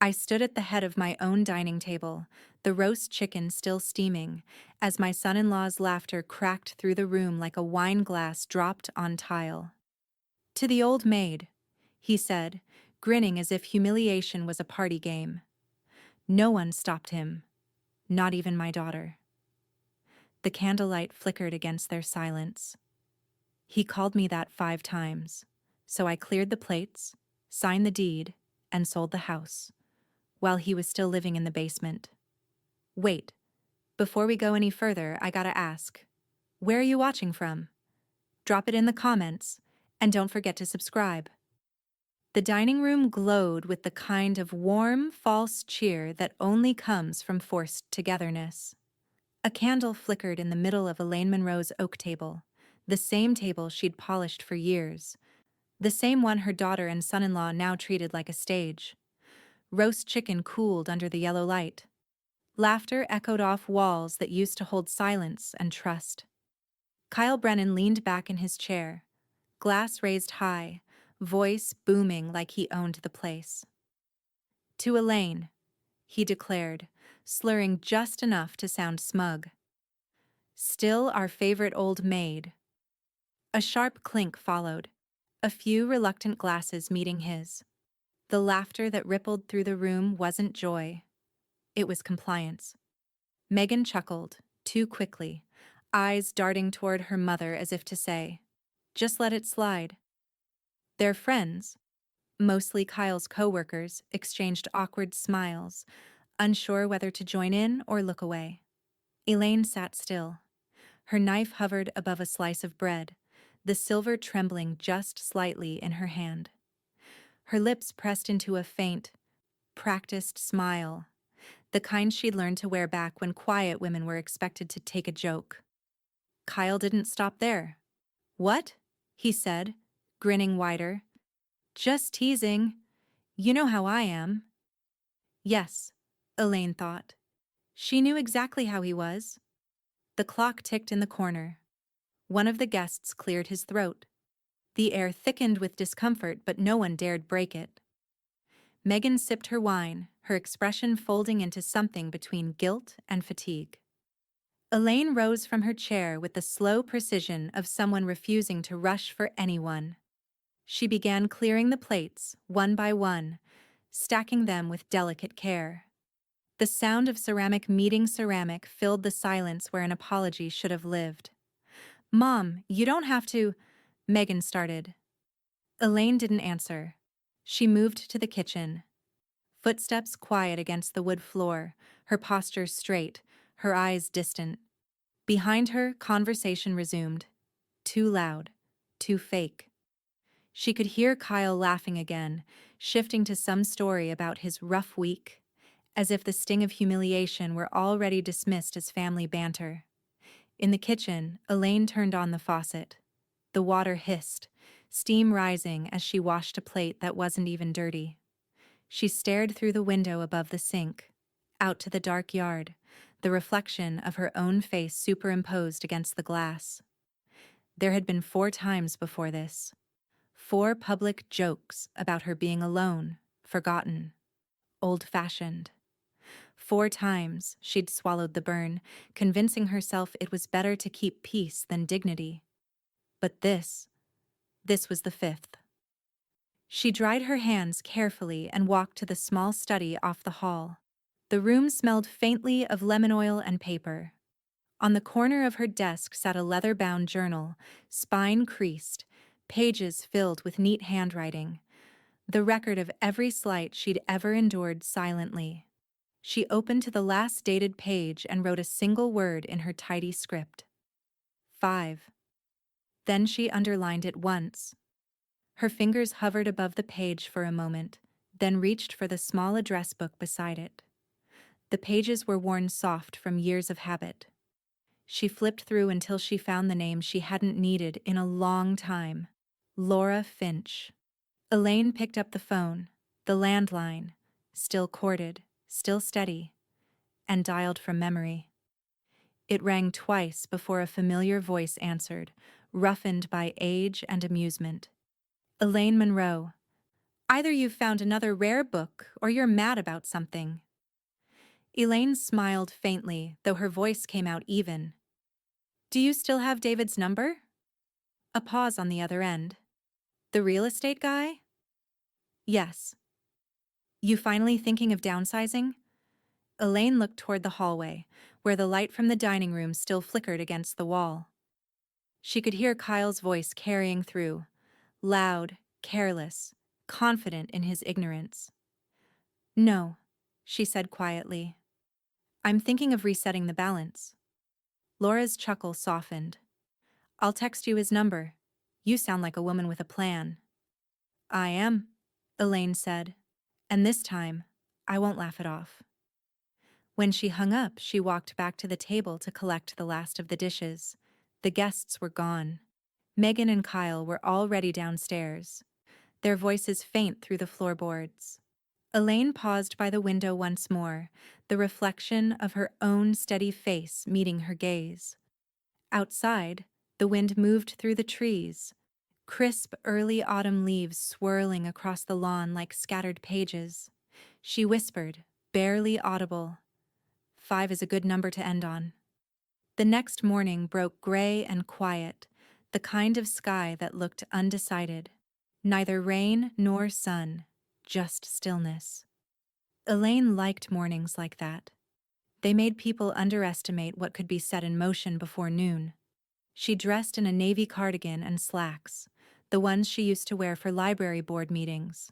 I stood at the head of my own dining table, the roast chicken still steaming, as my son-in-law's laughter cracked through the room like a wine glass dropped on tile. "To the old maid," he said, grinning as if humiliation was a party game. No one stopped him, not even my daughter. The candlelight flickered against their silence. He called me that 5 times, so I cleared the plates, signed the deed, and sold the house, while he was still living in the basement. Wait, before we go any further, I gotta ask, where are you watching from? Drop it in the comments, and don't forget to subscribe. The dining room glowed with the kind of warm, false cheer that only comes from forced togetherness. A candle flickered in the middle of Elaine Monroe's oak table, the same table she'd polished for years, the same one her daughter and son-in-law now treated like a stage. Roast chicken cooled under the yellow light. Laughter echoed off walls that used to hold silence and trust. Kyle Brennan leaned back in his chair, glass raised high, voice booming like he owned the place. "To Elaine," he declared, slurring just enough to sound smug. "Still our favorite old maid." A sharp clink followed, a few reluctant glasses meeting his. The laughter that rippled through the room wasn't joy. It was compliance. Megan chuckled, too quickly, eyes darting toward her mother as if to say, "Just let it slide." Their friends, mostly Kyle's co-workers, exchanged awkward smiles, unsure whether to join in or look away. Elaine sat still. Her knife hovered above a slice of bread, the silver trembling just slightly in her hand. Her lips pressed into a faint, practiced smile, the kind she'd learned to wear back when quiet women were expected to take a joke. Kyle didn't stop there. "What?" he said, grinning wider. "Just teasing. You know how I am." Yes, Elaine thought. She knew exactly how he was. The clock ticked in the corner. One of the guests cleared his throat. The air thickened with discomfort, but no one dared break it. Megan sipped her wine, her expression folding into something between guilt and fatigue. Elaine rose from her chair with the slow precision of someone refusing to rush for anyone. She began clearing the plates, one by one, stacking them with delicate care. The sound of ceramic meeting ceramic filled the silence where an apology should have lived. "Mom, you don't have to," Megan started. Elaine didn't answer. She moved to the kitchen. Footsteps quiet against the wood floor, her posture straight, her eyes distant. Behind her, conversation resumed. Too loud, too fake. She could hear Kyle laughing again, shifting to some story about his rough week, as if the sting of humiliation were already dismissed as family banter. In the kitchen, Elaine turned on the faucet. The water hissed, steam rising as she washed a plate that wasn't even dirty. She stared through the window above the sink, out to the dark yard, the reflection of her own face superimposed against the glass. There had been 4 times before this. 4 public jokes about her being alone, forgotten, old-fashioned. 4 times she'd swallowed the burn, convincing herself it was better to keep peace than dignity. But this was the 5th. She dried her hands carefully and walked to the small study off the hall. The room smelled faintly of lemon oil and paper. On the corner of her desk sat a leather-bound journal, spine creased, pages filled with neat handwriting, the record of every slight she'd ever endured silently. She opened to the last dated page and wrote a single word in her tidy script. 5. Then she underlined it once. Her fingers hovered above the page for a moment, then reached for the small address book beside it. The pages were worn soft from years of habit. She flipped through until she found the name she hadn't needed in a long time. Laura Finch. Elaine picked up the phone, the landline, still corded, still steady, and dialed from memory. It rang twice before a familiar voice answered, roughened by age and amusement. "Elaine Monroe. Either you've found another rare book or you're mad about something. Elaine smiled faintly, though her voice came out even. Do you still have David's number? A pause on the other end. The real estate guy? Yes. You finally thinking of downsizing? Elaine looked toward the hallway, where the light from the dining room still flickered against the wall. She could hear Kyle's voice carrying through, loud, careless, confident in his ignorance. No, she said quietly. I'm thinking of resetting the balance. Laura's chuckle softened. I'll text you his number. You sound like a woman with a plan. I am, Elaine said. And this time, I won't laugh it off. When she hung up, she walked back to the table to collect the last of the dishes. The guests were gone. Megan and Kyle were already downstairs, their voices faint through the floorboards. Elaine paused by the window once more, the reflection of her own steady face meeting her gaze. Outside, the wind moved through the trees, crisp early autumn leaves swirling across the lawn like scattered pages. She whispered, barely audible, 5 is a good number to end on. The next morning broke gray and quiet, the kind of sky that looked undecided. Neither rain nor sun, just stillness. Elaine liked mornings like that. They made people underestimate what could be set in motion before noon. She dressed in a navy cardigan and slacks, the ones she used to wear for library board meetings.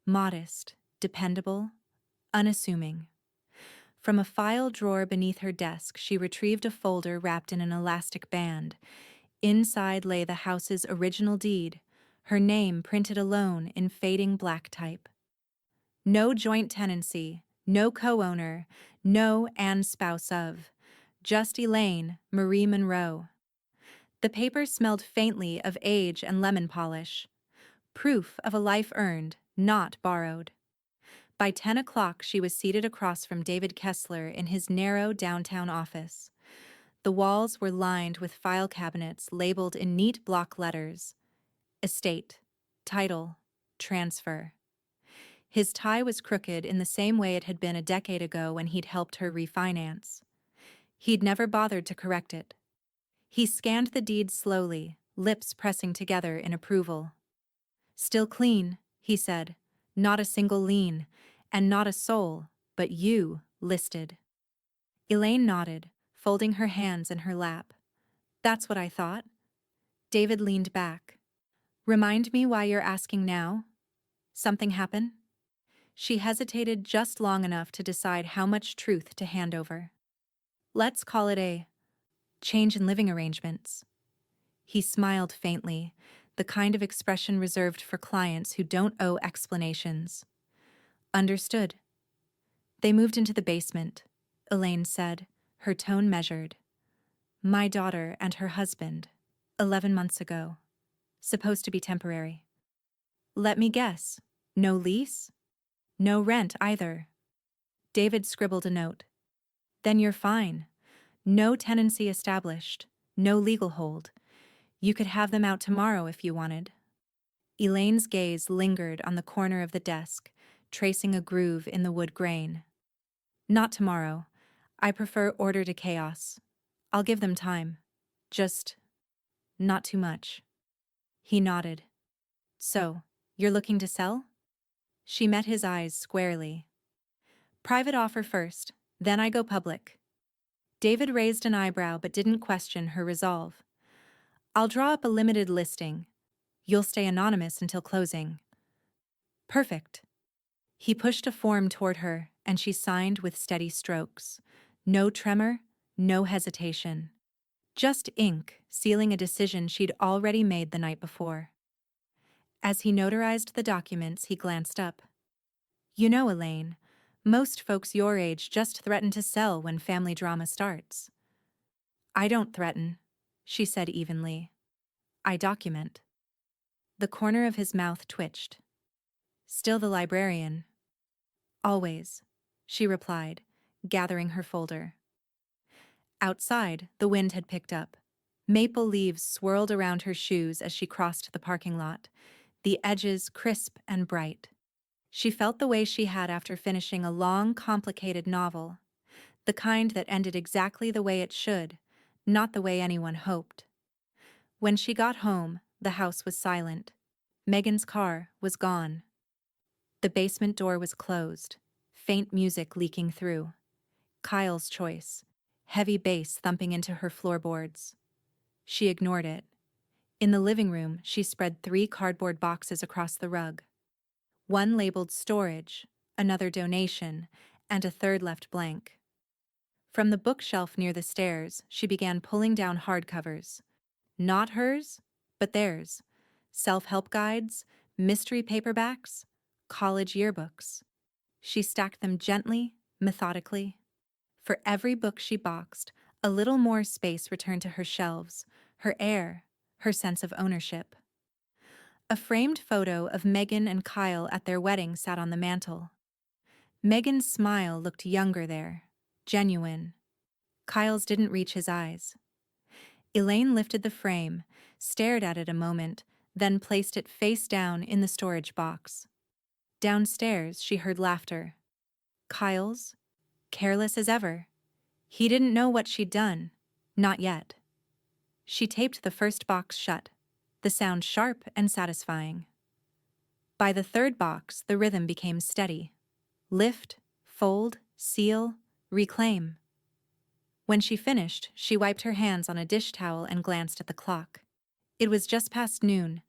Modest, dependable, unassuming. From a file drawer beneath her desk, she retrieved a folder wrapped in an elastic band. Inside lay the house's original deed, her name printed alone in fading black type. No joint tenancy, no co-owner, no and spouse of. Just Elaine, Marie Monroe. The paper smelled faintly of age and lemon polish. Proof of a life earned, not borrowed. By 10 o'clock, she was seated across from David Kessler in his narrow downtown office. The walls were lined with file cabinets labeled in neat block letters. Estate, title, transfer. His tie was crooked in the same way it had been a decade ago when he'd helped her refinance. He'd never bothered to correct it. He scanned the deed slowly, lips pressing together in approval. Still clean, he said. Not a single lien, and not a soul, but you, listed. Elaine nodded, folding her hands in her lap. That's what I thought. David leaned back. Remind me why you're asking now? Something happen? She hesitated just long enough to decide how much truth to hand over. Let's call it a change in living arrangements. He smiled faintly, the kind of expression reserved for clients who don't owe explanations. Understood. They moved into the basement, Elaine said, her tone measured. My daughter and her husband, 11 months ago. Supposed to be temporary. Let me guess. No lease? No rent either. David scribbled a note. Then you're fine. No tenancy established. No legal hold. You could have them out tomorrow if you wanted. Elaine's gaze lingered on the corner of the desk, tracing a groove in the wood grain. Not tomorrow. I prefer order to chaos. I'll give them time. Just not too much. He nodded. So, you're looking to sell? She met his eyes squarely. Private offer first, then I go public. David raised an eyebrow but didn't question her resolve. I'll draw up a limited listing. You'll stay anonymous until closing. Perfect. He pushed a form toward her, and she signed with steady strokes. No tremor, no hesitation. Just ink, sealing a decision she'd already made the night before. As he notarized the documents, he glanced up. You know, Elaine, most folks your age just threaten to sell when family drama starts. I don't threaten, she said evenly. I document. The corner of his mouth twitched. Still the librarian. Always, she replied, gathering her folder. Outside, the wind had picked up. Maple leaves swirled around her shoes as she crossed the parking lot. the edges crisp and bright. She felt the way she had after finishing a long, complicated novel, the kind that ended exactly the way it should, not the way anyone hoped. When she got home, the house was silent. Megan's car was gone. The basement door was closed, faint music leaking through. Kyle's choice, heavy bass thumping into her floorboards. She ignored it. In the living room, she spread 3 cardboard boxes across the rug. One labeled storage, another donation, and a third left blank. From the bookshelf near the stairs, she began pulling down hardcovers. Not hers, but theirs. Self-help guides, mystery paperbacks, college yearbooks. She stacked them gently, methodically. For every book she boxed, a little more space returned to her shelves, her air, her sense of ownership. A framed photo of Megan and Kyle at their wedding sat on the mantel. Megan's smile looked younger there, genuine. Kyle's didn't reach his eyes. Elaine lifted the frame, stared at it a moment, then placed it face down in the storage box. Downstairs, she heard laughter. Kyle's? Careless as ever. He didn't know what she'd done. Not yet. She taped the first box shut, the sound sharp and satisfying. By the third box, the rhythm became steady. Lift, fold, seal, reclaim. When she finished, she wiped her hands on a dish towel and glanced at the clock. It was just past noon.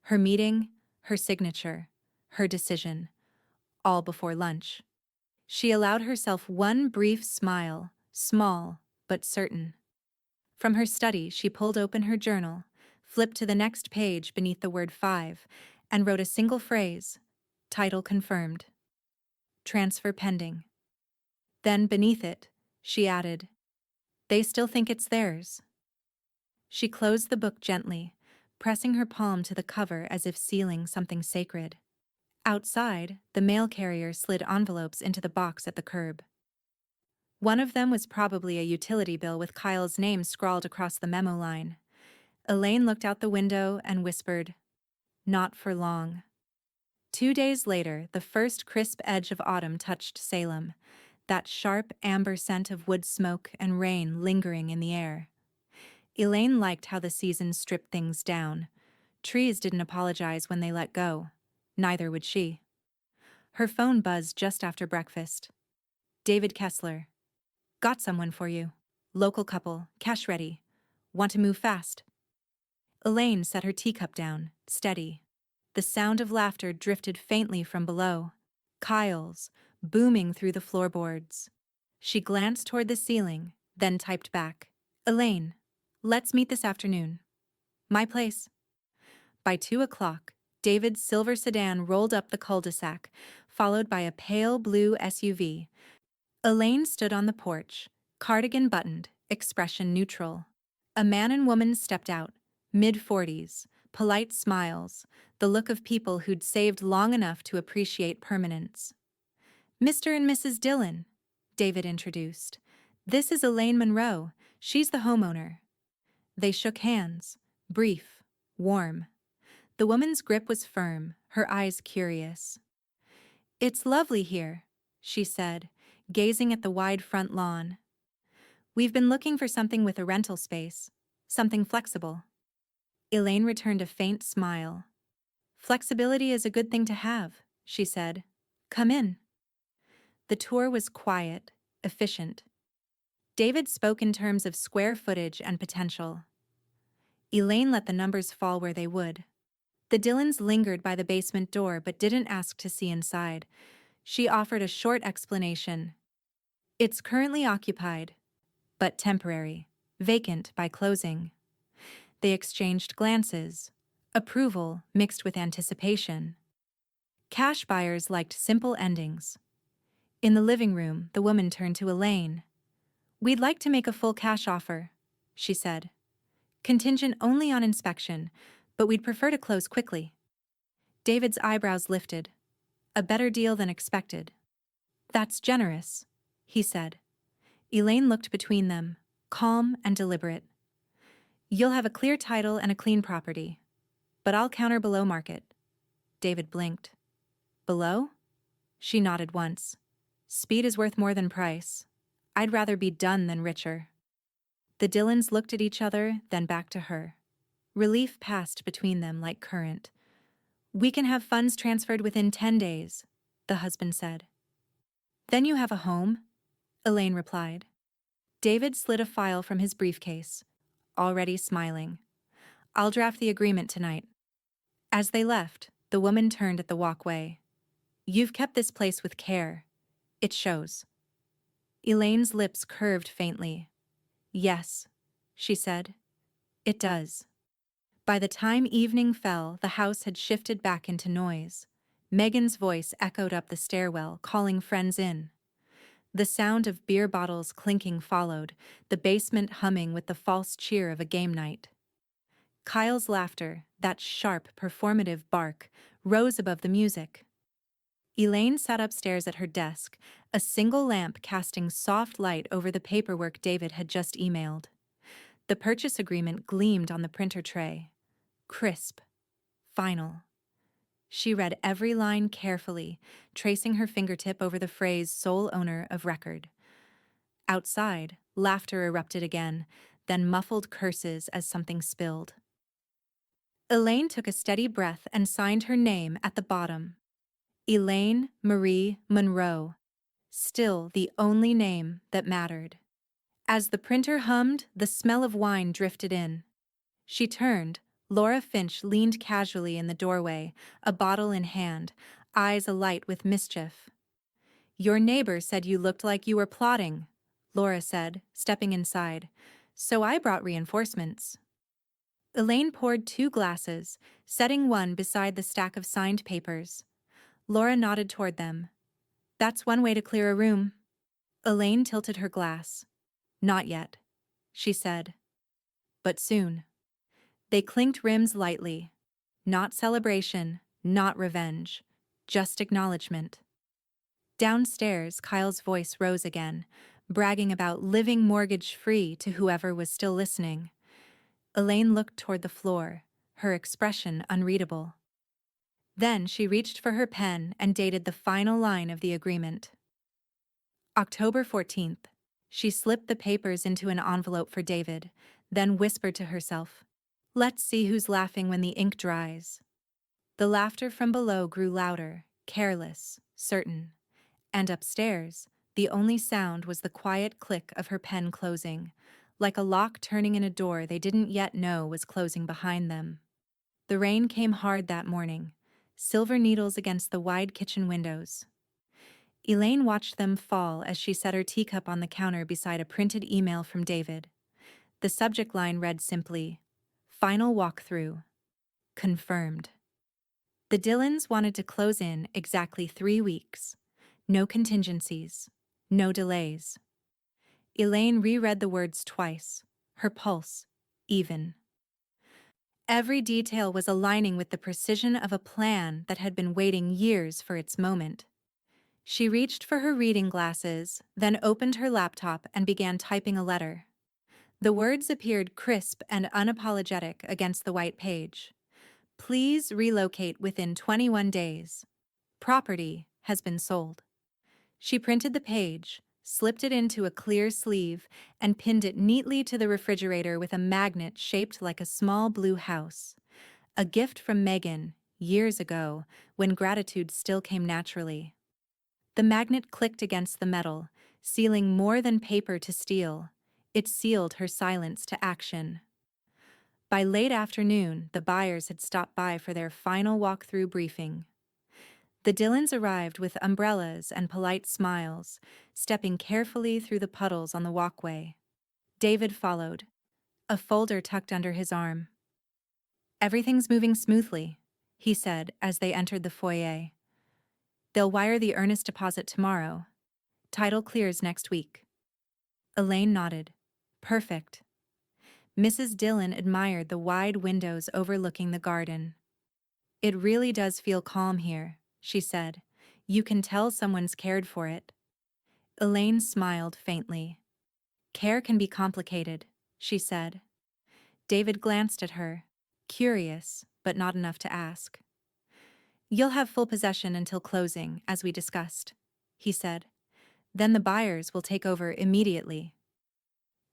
Her meeting, her signature, her decision, all before lunch. She allowed herself one brief smile, small but certain. From her study, she pulled open her journal, flipped to the next page beneath the word 5, and wrote a single phrase, title confirmed. Transfer pending. Then beneath it, she added, they still think it's theirs. She closed the book gently, pressing her palm to the cover as if sealing something sacred. Outside, the mail carrier slid envelopes into the box at the curb. One of them was probably a utility bill with Kyle's name scrawled across the memo line. Elaine looked out the window and whispered, not for long. 2 days later, the first crisp edge of autumn touched Salem, that sharp amber scent of wood smoke and rain lingering in the air. Elaine liked how the season stripped things down. Trees didn't apologize when they let go. Neither would she. Her phone buzzed just after breakfast. David Kessler. Got someone for you. Local couple, cash ready. Want to move fast. Elaine set her teacup down, steady. The sound of laughter drifted faintly from below. Kyle's, booming through the floorboards. She glanced toward the ceiling, then typed back. Elaine, let's meet this afternoon. My place. By 2 o'clock, David's silver sedan rolled up the cul-de-sac, followed by a pale blue SUV. Elaine stood on the porch, cardigan buttoned, expression neutral. A man and woman stepped out, mid-40s, polite smiles, the look of people who'd saved long enough to appreciate permanence. Mr. and Mrs. Dillon, David introduced. This is Elaine Monroe. She's the homeowner. They shook hands, brief, warm. The woman's grip was firm, her eyes curious. It's lovely here, she said, gazing at the wide front lawn. We've been looking for something with a rental space, something flexible. Elaine returned a faint smile. Flexibility is a good thing to have, she said. Come in. The tour was quiet, efficient. David spoke in terms of square footage and potential. Elaine let the numbers fall where they would. The Dillons lingered by the basement door but didn't ask to see inside. She offered a short explanation. It's currently occupied, but temporary, vacant by closing. They exchanged glances, approval mixed with anticipation. Cash buyers liked simple endings. In the living room, the woman turned to Elaine. We'd like to make a full cash offer, she said. Contingent only on inspection, but we'd prefer to close quickly. David's eyebrows lifted. A better deal than expected. That's generous, he said. Elaine looked between them, calm and deliberate. You'll have a clear title and a clean property, but I'll counter below market. David blinked. Below? She nodded once. Speed is worth more than price. I'd rather be done than richer. The Dillons looked at each other, then back to her. Relief passed between them like current. We can have funds transferred within 10 days, the husband said. Then you have a home? Elaine replied. David slid a file from his briefcase, already smiling. I'll draft the agreement tonight. As they left, the woman turned at the walkway. You've kept this place with care. It shows. Elaine's lips curved faintly. Yes, she said. It does. By the time evening fell, the house had shifted back into noise. Megan's voice echoed up the stairwell, calling friends in. The sound of beer bottles clinking followed, the basement humming with the false cheer of a game night. Kyle's laughter, that sharp, performative bark, rose above the music. Elaine sat upstairs at her desk, a single lamp casting soft light over the paperwork David had just emailed. The purchase agreement gleamed on the printer tray. Crisp. Final. She read every line carefully, tracing her fingertip over the phrase sole owner of record. Outside, laughter erupted again, then muffled curses as something spilled. Elaine took a steady breath and signed her name at the bottom. Elaine Marie Monroe, still the only name that mattered. As the printer hummed, the smell of wine drifted in. She turned. Laura Finch leaned casually in the doorway, a bottle in hand, eyes alight with mischief. Your neighbor said you looked like you were plotting, Laura said, stepping inside. So I brought reinforcements. Elaine poured 2 glasses, setting one beside the stack of signed papers. Laura nodded toward them. That's one way to clear a room. Elaine tilted her glass. Not yet, she said. But soon. They clinked rims lightly. Not celebration, not revenge, just acknowledgement. Downstairs, Kyle's voice rose again, bragging about living mortgage-free to whoever was still listening. Elaine looked toward the floor, her expression unreadable. Then she reached for her pen and dated the final line of the agreement. October 14th. She slipped the papers into an envelope for David, then whispered to herself, Let's see who's laughing when the ink dries. The laughter from below grew louder, careless, certain. And upstairs, the only sound was the quiet click of her pen closing, like a lock turning in a door they didn't yet know was closing behind them. The rain came hard that morning, silver needles against the wide kitchen windows. Elaine watched them fall as she set her teacup on the counter beside a printed email from David. The subject line read simply, Final walkthrough. Confirmed. The Dillons wanted to close in exactly 3 weeks. No contingencies. No delays. Elaine reread the words twice, her pulse even. Every detail was aligning with the precision of a plan that had been waiting years for its moment. She reached for her reading glasses, then opened her laptop and began typing a letter. The words appeared crisp and unapologetic against the white page. Please relocate within 21 days. Property has been sold. She printed the page, slipped it into a clear sleeve, and pinned it neatly to the refrigerator with a magnet shaped like a small blue house. A gift from Megan, years ago, when gratitude still came naturally. The magnet clicked against the metal, sealing more than paper to steel. It sealed her silence to action. By late afternoon, the buyers had stopped by for their final walkthrough briefing. The Dillons arrived with umbrellas and polite smiles, stepping carefully through the puddles on the walkway. David followed, a folder tucked under his arm. Everything's moving smoothly, he said as they entered the foyer. They'll wire the earnest deposit tomorrow. Title clears next week. Elaine nodded. Perfect. Mrs. Dillon admired the wide windows overlooking the garden. It really does feel calm here, she said. You can tell someone's cared for it. Elaine smiled faintly. Care can be complicated, she said. David glanced at her, curious, but not enough to ask. You'll have full possession until closing, as we discussed, he said. Then the buyers will take over immediately.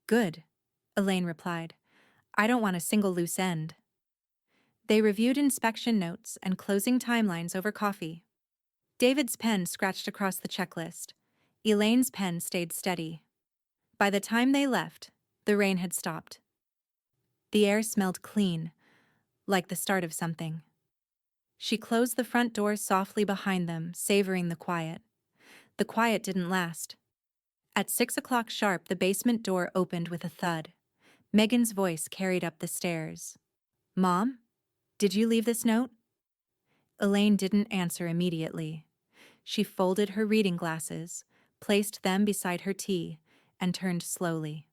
Good, Elaine replied. I don't want a single loose end. They reviewed inspection notes and closing timelines over coffee. David's pen scratched across the checklist. Elaine's pen stayed steady. By the time they left, the rain had stopped. The air smelled clean, like the start of something. She closed the front door softly behind them, savoring the quiet. The quiet didn't last. At 6 o'clock sharp, the basement door opened with a thud. Megan's voice carried up the stairs. Mom? Did you leave this note? Elaine didn't answer immediately. She folded her reading glasses, placed them beside her tea, and turned slowly.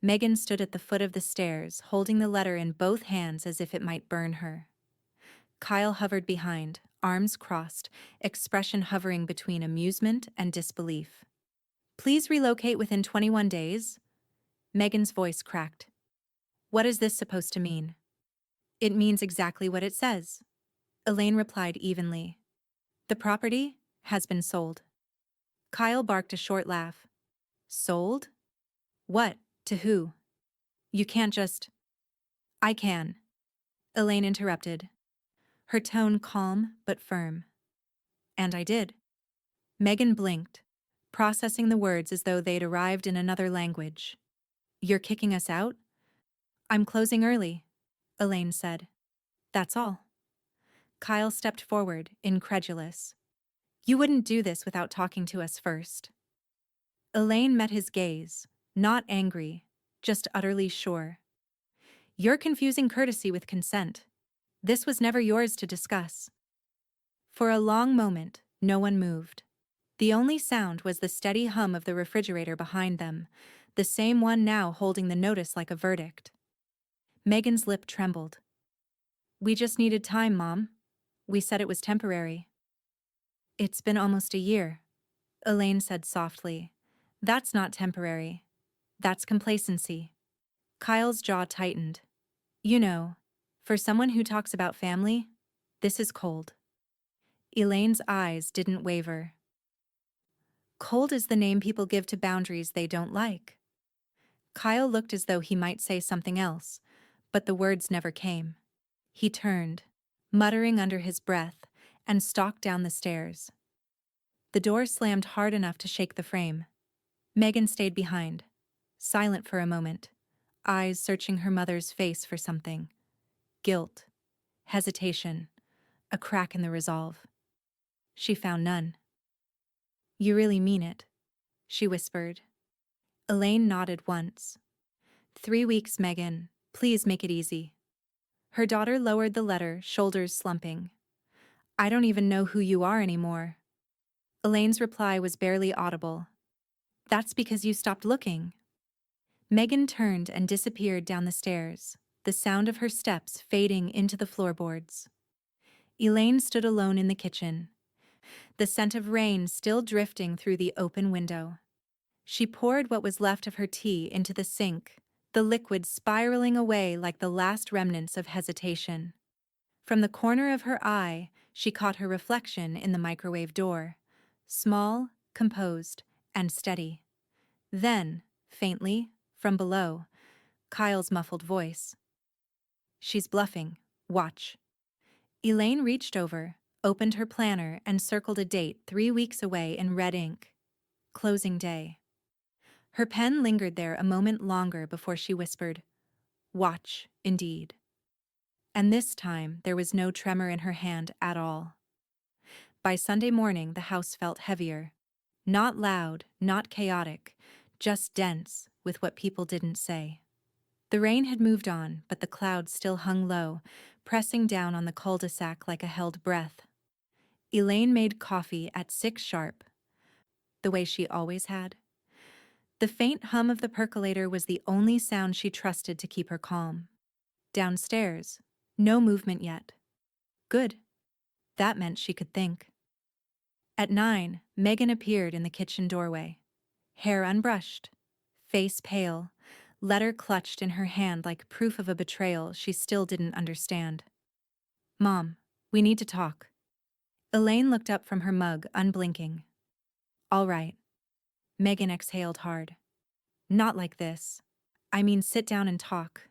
Megan stood at the foot of the stairs, holding the letter in both hands as if it might burn her. Kyle hovered behind, arms crossed, expression hovering between amusement and disbelief. Please relocate within 21 days. Megan's voice cracked. What is this supposed to mean? It means exactly what it says. Elaine replied evenly. The property has been sold. Kyle barked a short laugh. Sold? What? To who? You can't just... I can. Elaine interrupted, her tone calm but firm. And I did. Megan blinked, processing the words as though they'd arrived in another language. You're kicking us out? I'm closing early, Elaine said. That's all. Kyle stepped forward, incredulous. You wouldn't do this without talking to us first. Elaine met his gaze, not angry, just utterly sure. You're confusing courtesy with consent. This was never yours to discuss. For a long moment, no one moved. The only sound was the steady hum of the refrigerator behind them, the same one now holding the notice like a verdict. Megan's lip trembled. We just needed time, Mom. We said it was temporary. It's been almost a year, Elaine said softly. That's not temporary. That's complacency. Kyle's jaw tightened. You know, for someone who talks about family, this is cold. Elaine's eyes didn't waver. Cold is the name people give to boundaries they don't like. Kyle looked as though he might say something else, but the words never came. He turned, muttering under his breath, and stalked down the stairs. The door slammed hard enough to shake the frame. Megan stayed behind, silent for a moment, eyes searching her mother's face for something. Guilt, hesitation, a crack in the resolve. She found none. You really mean it, she whispered. Elaine nodded once. 3 weeks, Megan. Please make it easy. Her daughter lowered the letter, shoulders slumping. I don't even know who you are anymore. Elaine's reply was barely audible. That's because you stopped looking. Megan turned and disappeared down the stairs, the sound of her steps fading into the floorboards. Elaine stood alone in the kitchen, the scent of rain still drifting through the open window. She poured what was left of her tea into the sink, the liquid spiraling away like the last remnants of hesitation. From the corner of her eye, she caught her reflection in the microwave door, small, composed, and steady. Then, faintly, from below, Kyle's muffled voice. She's bluffing. Watch. Elaine reached over, opened her planner, and circled a date 3 weeks away in red ink. Closing day. Her pen lingered there a moment longer before she whispered, Watch, indeed. And this time there was no tremor in her hand at all. By Sunday morning the house felt heavier. Not loud, not chaotic, just dense with what people didn't say. The rain had moved on, but the clouds still hung low, pressing down on the cul-de-sac like a held breath. Elaine made coffee at 6 sharp, the way she always had. The faint hum of the percolator was the only sound she trusted to keep her calm. Downstairs, no movement yet. Good. That meant she could think. At 9, Megan appeared in the kitchen doorway. Hair unbrushed, face pale, letter clutched in her hand like proof of a betrayal she still didn't understand. Mom, we need to talk. Elaine looked up from her mug, unblinking. All right. Megan exhaled hard. Not like this. I mean, sit down and talk.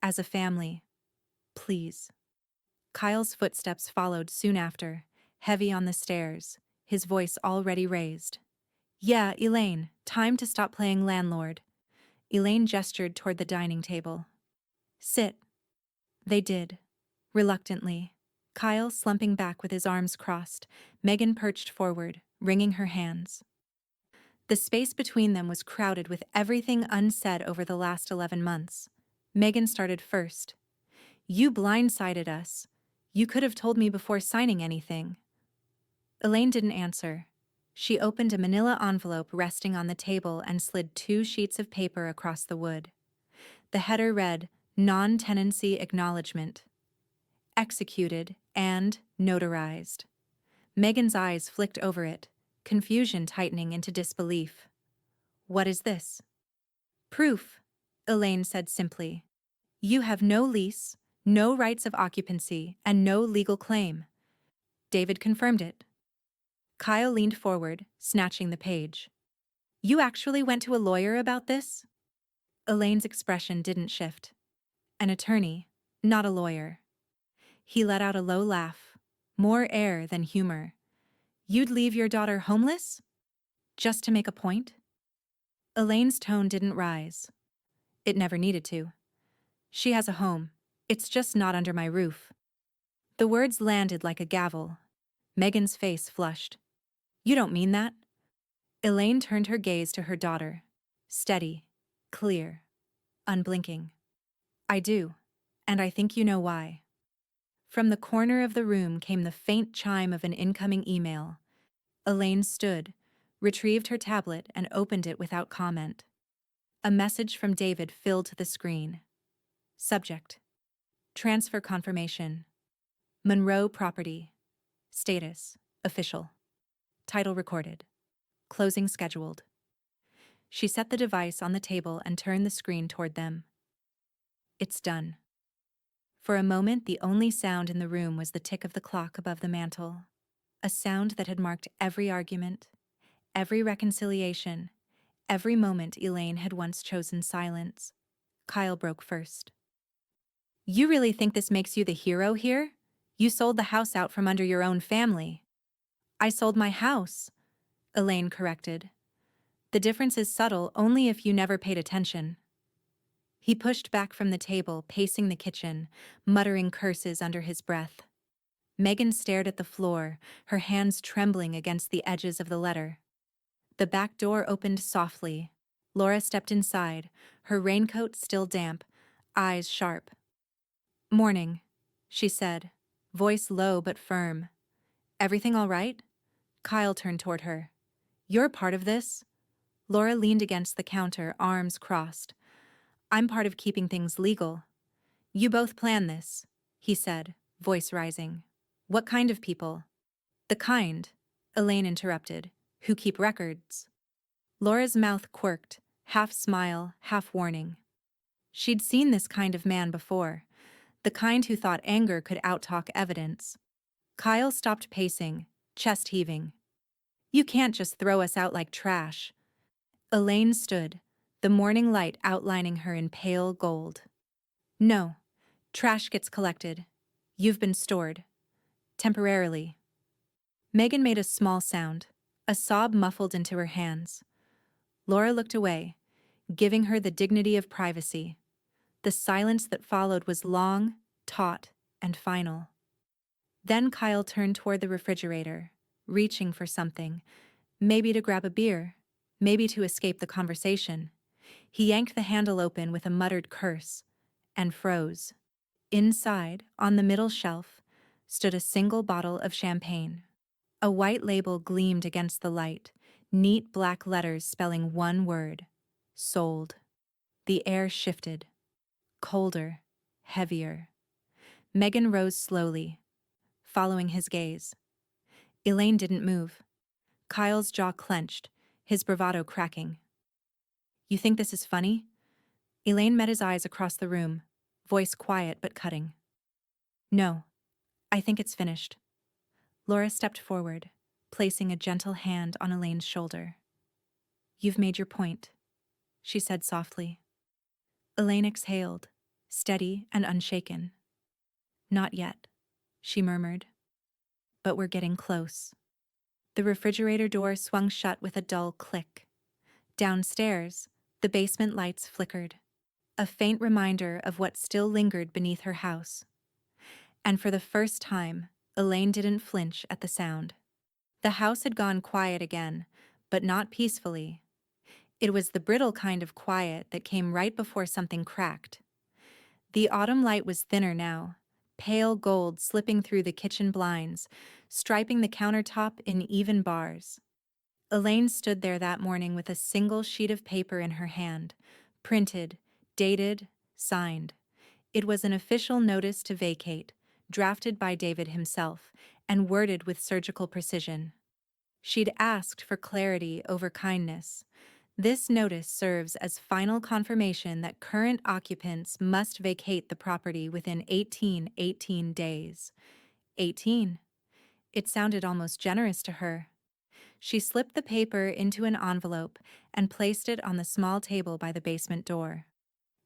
As a family. Please. Kyle's footsteps followed soon after, heavy on the stairs, his voice already raised. Yeah, Elaine, time to stop playing landlord. Elaine gestured toward the dining table. Sit. They did. Reluctantly. Kyle slumping back with his arms crossed, Megan perched forward, wringing her hands. The space between them was crowded with everything unsaid over the last 11 months. Megan started first. You blindsided us. You could have told me before signing anything. Elaine didn't answer. She opened a manila envelope resting on the table and slid 2 sheets of paper across the wood. The header read, Non-Tenancy Acknowledgement. Executed and notarized. Megan's eyes flicked over it, confusion tightening into disbelief. What is this? Proof, Elaine said simply. You have no lease, no rights of occupancy, and no legal claim. David confirmed it. Kyle leaned forward, snatching the page. You actually went to a lawyer about this? Elaine's expression didn't shift. An attorney, not a lawyer. He let out a low laugh, more air than humor. You'd leave your daughter homeless? Just to make a point? Elaine's tone didn't rise. It never needed to. She has a home. It's just not under my roof. The words landed like a gavel. Megan's face flushed. You don't mean that? Elaine turned her gaze to her daughter. Steady, clear, unblinking. I do, and I think you know why. From the corner of the room came the faint chime of an incoming email. Elaine stood, retrieved her tablet, and opened it without comment. A message from David filled the screen. Subject: Transfer confirmation. Monroe property. Status: official. Title recorded. Closing scheduled. She set the device on the table and turned the screen toward them. It's done. For a moment, the only sound in the room was the tick of the clock above the mantel, a sound that had marked every argument, every reconciliation, every moment Elaine had once chosen silence. Kyle broke first. You really think this makes you the hero here? You sold the house out from under your own family. I sold my house, Elaine corrected. The difference is subtle only if you never paid attention. He pushed back from the table, pacing the kitchen, muttering curses under his breath. Megan stared at the floor, her hands trembling against the edges of the letter. The back door opened softly. Laura stepped inside, her raincoat still damp, eyes sharp. Morning, she said, voice low but firm. Everything all right? Kyle turned toward her. You're part of this? Laura leaned against the counter, arms crossed. I'm part of keeping things legal. You both plan this, he said, voice rising. What kind of people? The kind, Elaine interrupted, who keep records. Laura's mouth quirked, half smile, half warning. She'd seen this kind of man before, the kind who thought anger could outtalk evidence. Kyle stopped pacing, chest heaving. You can't just throw us out like trash. Elaine stood, the morning light outlining her in pale gold. No, trash gets collected. You've been stored. Temporarily. Megan made a small sound, a sob muffled into her hands. Laura looked away, giving her the dignity of privacy. The silence that followed was long, taut, and final. Then Kyle turned toward the refrigerator, reaching for something, maybe to grab a beer, maybe to escape the conversation. He yanked the handle open with a muttered curse, and froze. Inside, on the middle shelf, stood a single bottle of champagne. A white label gleamed against the light, neat black letters spelling one word: sold. The air shifted. Colder, heavier. Megan rose slowly, following his gaze. Elaine didn't move. Kyle's jaw clenched, his bravado cracking. You think this is funny? Elaine met his eyes across the room, voice quiet but cutting. No, I think it's finished. Laura stepped forward, placing a gentle hand on Elaine's shoulder. "You've made your point," she said softly. Elaine exhaled, steady and unshaken. "Not yet," she murmured. "But we're getting close." The refrigerator door swung shut with a dull click. Downstairs, the basement lights flickered, a faint reminder of what still lingered beneath her house. And for the first time, Elaine didn't flinch at the sound. The house had gone quiet again, but not peacefully. It was the brittle kind of quiet that came right before something cracked. The autumn light was thinner now, pale gold slipping through the kitchen blinds, striping the countertop in even bars. Elaine stood there that morning with a single sheet of paper in her hand, printed, dated, signed. It was an official notice to vacate, drafted by David himself, and worded with surgical precision. She'd asked for clarity over kindness. This notice serves as final confirmation that current occupants must vacate the property within 18 days. 18. It sounded almost generous to her. She slipped the paper into an envelope and placed it on the small table by the basement door.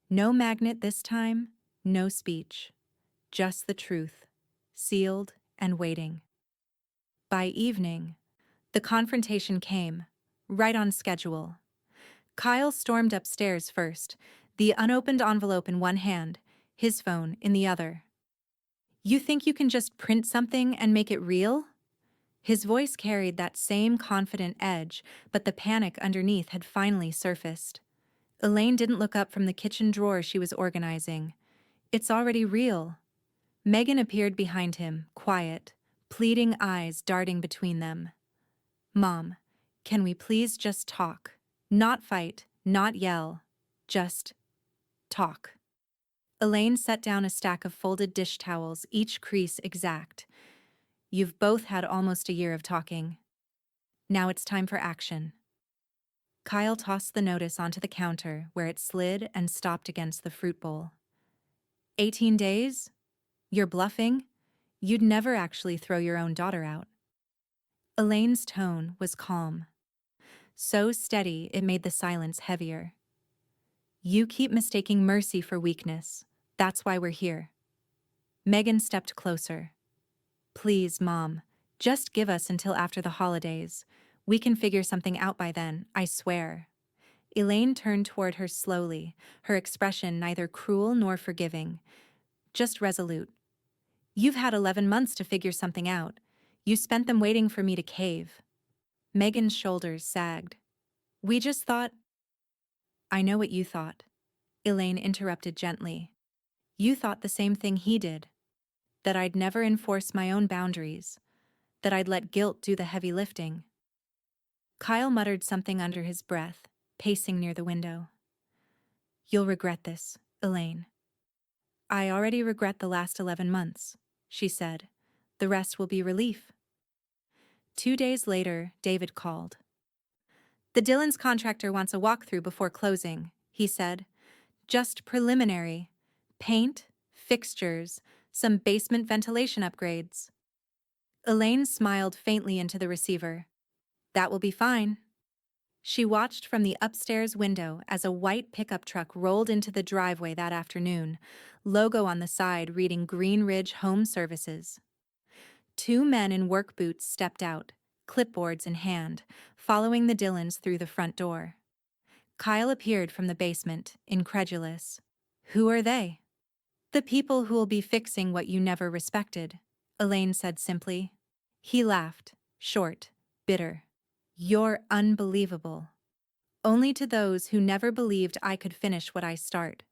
No magnet this time, no speech. Just the truth, sealed and waiting. By evening, the confrontation came, right on schedule. Kyle stormed upstairs first, the unopened envelope in one hand, his phone in the other. "You think you can just print something and make it real?" His voice carried that same confident edge, but the panic underneath had finally surfaced. Elaine didn't look up from the kitchen drawer she was organizing. "It's already real." Megan appeared behind him, quiet, pleading eyes darting between them. "Mom, can we please just talk? Not fight, not yell. Just talk." Elaine set down a stack of folded dish towels, each crease exact. "You've both had almost a year of talking. Now it's time for action." Kyle tossed the notice onto the counter, where it slid and stopped against the fruit bowl. 18 days? You're bluffing? You'd never actually throw your own daughter out." Elaine's tone was calm, so steady it made the silence heavier. "You keep mistaking mercy for weakness. That's why we're here." Megan stepped closer. "Please, Mom, just give us until after the holidays. We can figure something out by then, I swear." Elaine turned toward her slowly, her expression neither cruel nor forgiving, just resolute. "You've had 11 months to figure something out. You spent them waiting for me to cave." Megan's shoulders sagged. "We just thought—" "I know what you thought," Elaine interrupted gently. "You thought the same thing he did. That I'd never enforce my own boundaries. That I'd let guilt do the heavy lifting." Kyle muttered something under his breath, pacing near the window. "You'll regret this, Elaine." "I already regret the last 11 months, she said. "The rest will be relief." 2 days later, David called. "The Dillon's contractor wants a walkthrough before closing," he said. "Just preliminary. Paint, fixtures, some basement ventilation upgrades." Elaine smiled faintly into the receiver. "That will be fine." She watched from the upstairs window as a white pickup truck rolled into the driveway that afternoon, logo on the side reading Green Ridge Home Services. 2 men in work boots stepped out, clipboards in hand, following the Dillons through the front door. Kyle appeared from the basement, incredulous. "Who are they?" "The people who'll be fixing what you never respected," Elaine said simply. He laughed, short, bitter. "You're unbelievable. Only to those who never believed I could finish what I start."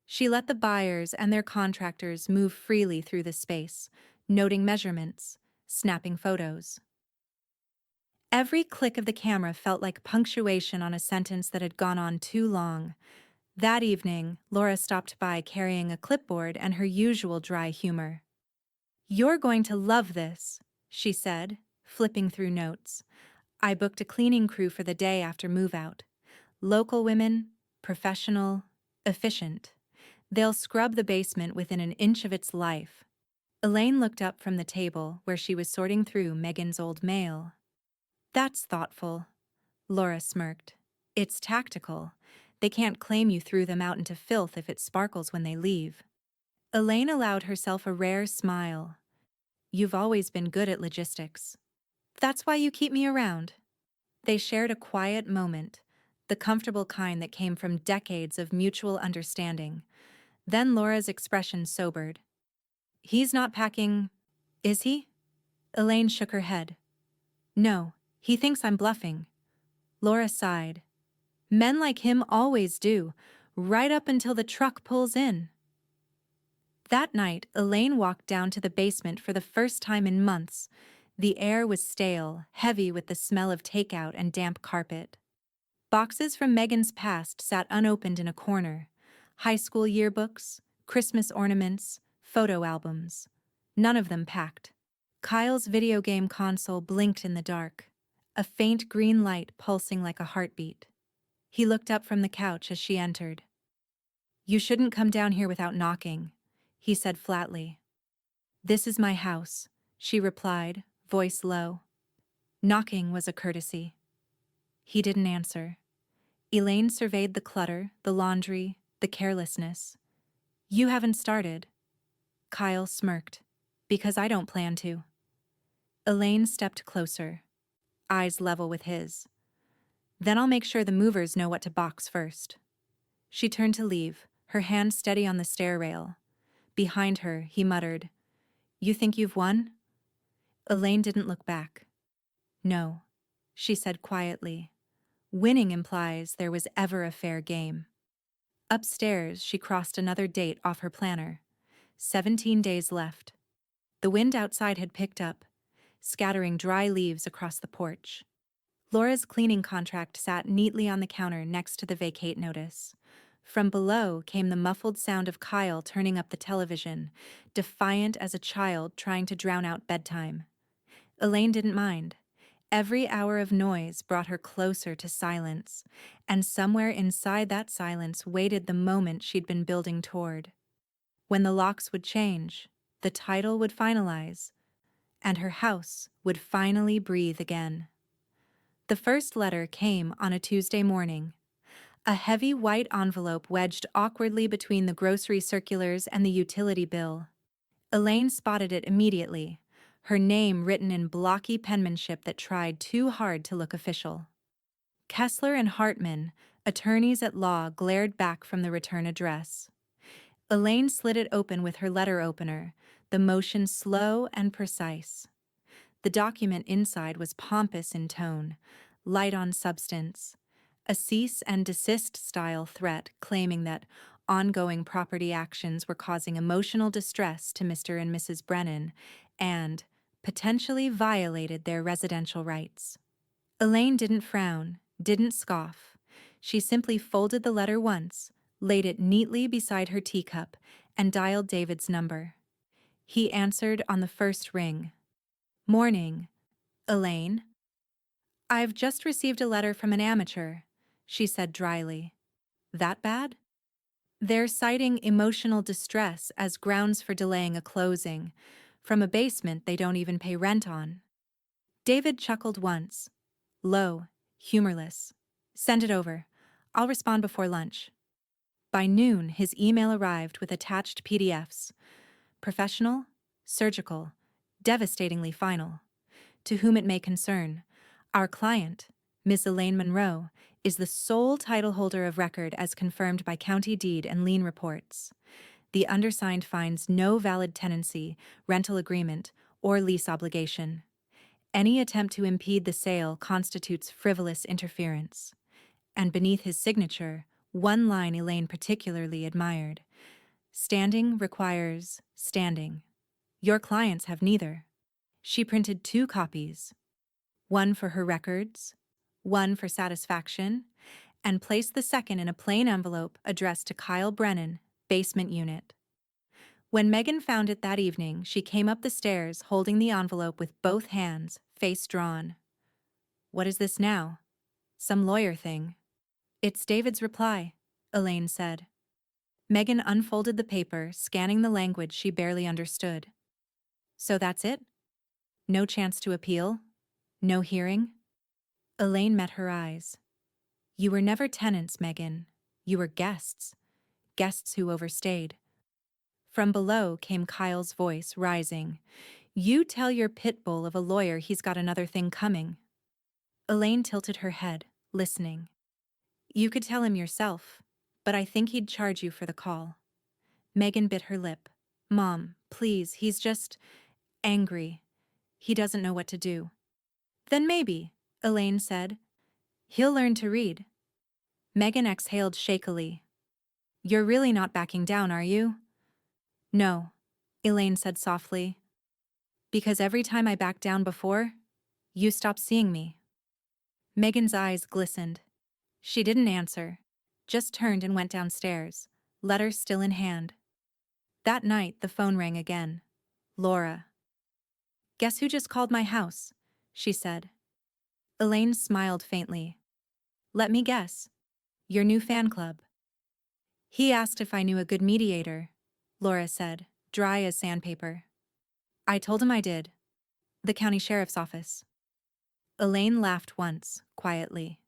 She let the buyers and their contractors move freely through the space, noting measurements, snapping photos. Every click of the camera felt like punctuation on a sentence that had gone on too long. That evening, Laura stopped by carrying a clipboard and her usual dry humor. "You're going to love this," she said, flipping through notes. "I booked a cleaning crew for the day after move-out. Local women, professional, efficient. They'll scrub the basement within an inch of its life." Elaine looked up from the table where she was sorting through Megan's old mail. That's thoughtful, Laura smirked. It's tactical. They can't claim you threw them out into filth if it sparkles when they leave. Elaine allowed herself a rare smile. You've always been good at logistics. That's why you keep me around. They shared a quiet moment, the comfortable kind that came from decades of mutual understanding. Then Laura's expression sobered. He's not packing, is he? Elaine shook her head. No, he thinks I'm bluffing. Laura sighed. Men like him always do, right up until the truck pulls in. That night, Elaine walked down to the basement for the first time in months. The air was stale, heavy with the smell of takeout and damp carpet. Boxes from Megan's past sat unopened in a corner. High school yearbooks, Christmas ornaments, photo albums. None of them packed. Kyle's video game console blinked in the dark, a faint green light pulsing like a heartbeat. He looked up from the couch as she entered. You shouldn't come down here without knocking, he said flatly. This is my house, she replied, voice low. Knocking was a courtesy. He didn't answer. Elaine surveyed the clutter, the laundry, the carelessness. You haven't started. Kyle smirked. Because I don't plan to. Elaine stepped closer, eyes level with his. Then I'll make sure the movers know what to box first. She turned to leave, her hand steady on the stair rail. Behind her, he muttered, You think you've won? Elaine didn't look back. No, she said quietly. Winning implies there was ever a fair game. Upstairs, she crossed another date off her planner. 17 days left. The wind outside had picked up, scattering dry leaves across the porch. Laura's cleaning contract sat neatly on the counter next to the vacate notice. From below came the muffled sound of Kyle turning up the television, defiant as a child trying to drown out bedtime. Elaine didn't mind. Every hour of noise brought her closer to silence, and somewhere inside that silence waited the moment she'd been building toward. When the locks would change, the title would finalize, and her house would finally breathe again. The first letter came on a Tuesday morning. A heavy white envelope wedged awkwardly between the grocery circulars and the utility bill. Elaine spotted it immediately, her name written in blocky penmanship that tried too hard to look official. Kessler and Hartman, attorneys at law, glared back from the return address. Elaine slid it open with her letter opener, the motion slow and precise. The document inside was pompous in tone, light on substance, a cease and desist style threat claiming that ongoing property actions were causing emotional distress to Mr. and Mrs. Brennan and potentially violated their residential rights. Elaine didn't frown, didn't scoff. She simply folded the letter once, laid it neatly beside her teacup, and dialed David's number. He answered on the first ring. Morning, Elaine. I've just received a letter from an amateur, she said dryly. That bad? They're citing emotional distress as grounds for delaying a closing, from a basement they don't even pay rent on. David chuckled once. Low, humorless. Send it over. I'll respond before lunch. By noon, his email arrived with attached PDFs. Professional, surgical, devastatingly final. To whom it may concern, our client, Miss Elaine Monroe, is the sole title holder of record as confirmed by county deed and lien reports. The undersigned finds no valid tenancy, rental agreement, or lease obligation. Any attempt to impede the sale constitutes frivolous interference. And beneath his signature, one line Elaine particularly admired. Standing requires standing. Your clients have neither. She printed 2 copies, one for her records, one for satisfaction, and placed the second in a plain envelope addressed to Kyle Brennan, basement unit. When Megan found it that evening, she came up the stairs holding the envelope with both hands, face drawn. What is this now? Some lawyer thing. It's David's reply, Elaine said. Megan unfolded the paper, scanning the language she barely understood. So that's it? No chance to appeal? No hearing? Elaine met her eyes. You were never tenants, Megan. You were guests. Guests who overstayed. From below came Kyle's voice, rising. You tell your pit bull of a lawyer he's got another thing coming. Elaine tilted her head, listening. You could tell him yourself, but I think he'd charge you for the call. Megan bit her lip. Mom, please, he's just angry. He doesn't know what to do. Then maybe, Elaine said. He'll learn to read. Megan exhaled shakily. You're really not backing down, are you? No, Elaine said softly. Because every time I backed down before, you stopped seeing me. Megan's eyes glistened. She didn't answer, just turned and went downstairs, letter still in hand. That night, the phone rang again. Laura. Guess who just called my house? She said. Elaine smiled faintly. Let me guess. Your new fan club. He asked if I knew a good mediator, Laura said, dry as sandpaper. I told him I did. The county sheriff's office. Elaine laughed once, quietly.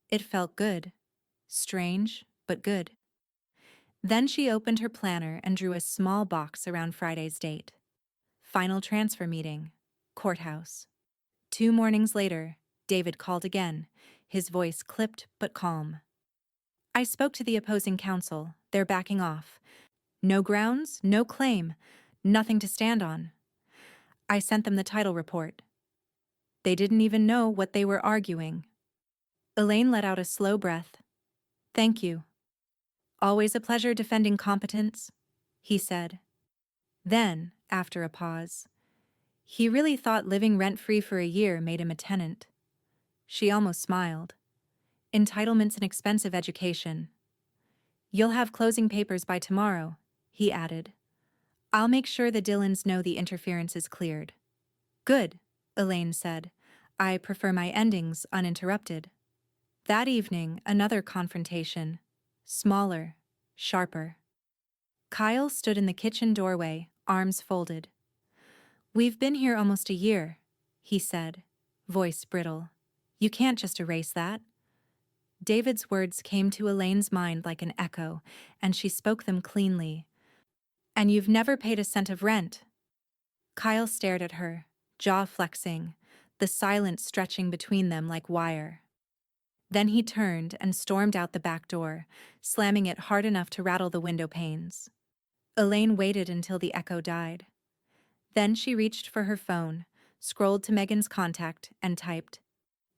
It felt good. Strange, but good. Then she opened her planner and drew a small box around Friday's date. Final transfer meeting. Courthouse. 2 mornings later, David called again, his voice clipped but calm. I spoke to the opposing counsel. They're backing off. No grounds, no claim, nothing to stand on. I sent them the title report. They didn't even know what they were arguing. Elaine let out a slow breath. Thank you. Always a pleasure defending competence, he said. Then, after a pause, he really thought living rent-free for a year made him a tenant. She almost smiled. Entitlements and expensive education. You'll have closing papers by tomorrow, he added. I'll make sure the Dillons know the interference is cleared. Good, Elaine said. I prefer my endings uninterrupted. That evening, another confrontation. Smaller, sharper. Kyle stood in the kitchen doorway, arms folded. We've been here almost a year, he said, voice brittle. You can't just erase that. David's words came to Elaine's mind like an echo, and she spoke them cleanly. And you've never paid a cent of rent. Kyle stared at her, jaw flexing, the silence stretching between them like wire. Then he turned and stormed out the back door, slamming it hard enough to rattle the window panes. Elaine waited until the echo died. Then she reached for her phone, scrolled to Megan's contact, and typed,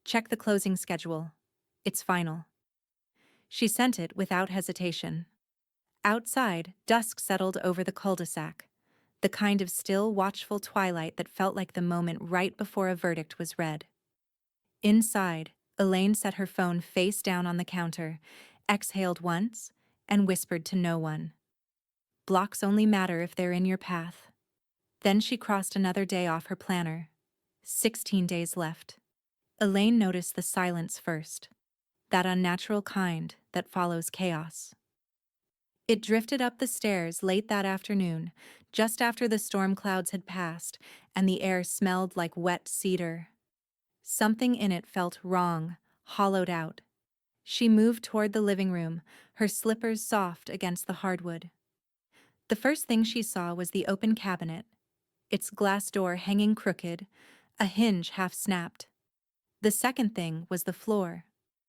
Check the closing schedule. It's final. She sent it without hesitation. Outside, dusk settled over the cul-de-sac, the kind of still, watchful twilight that felt like the moment right before a verdict was read. Inside, Elaine set her phone face down on the counter, exhaled once, and whispered to no one. Blocks only matter if they're in your path. Then she crossed another day off her planner. 16 days left. Elaine noticed the silence first, that unnatural kind that follows chaos. It drifted up the stairs late that afternoon, just after the storm clouds had passed and the air smelled like wet cedar. Something in it felt wrong, hollowed out. She moved toward the living room, her slippers soft against the hardwood. The first thing she saw was the open cabinet, its glass door hanging crooked, a hinge half snapped. The second thing was the floor.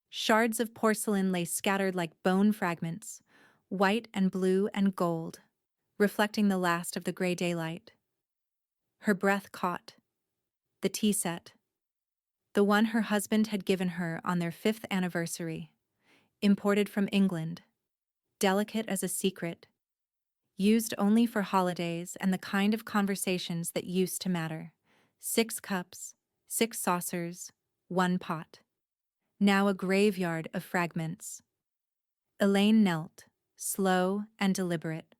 Shards of porcelain lay scattered like bone fragments, white and blue and gold, reflecting the last of the gray daylight. Her breath caught. The tea set. The one her husband had given her on their 5th anniversary. Imported from England. Delicate as a secret. Used only for holidays and the kind of conversations that used to matter. 6 cups, 6 saucers, 1 pot. Now a graveyard of fragments. Elaine knelt, slow and deliberate.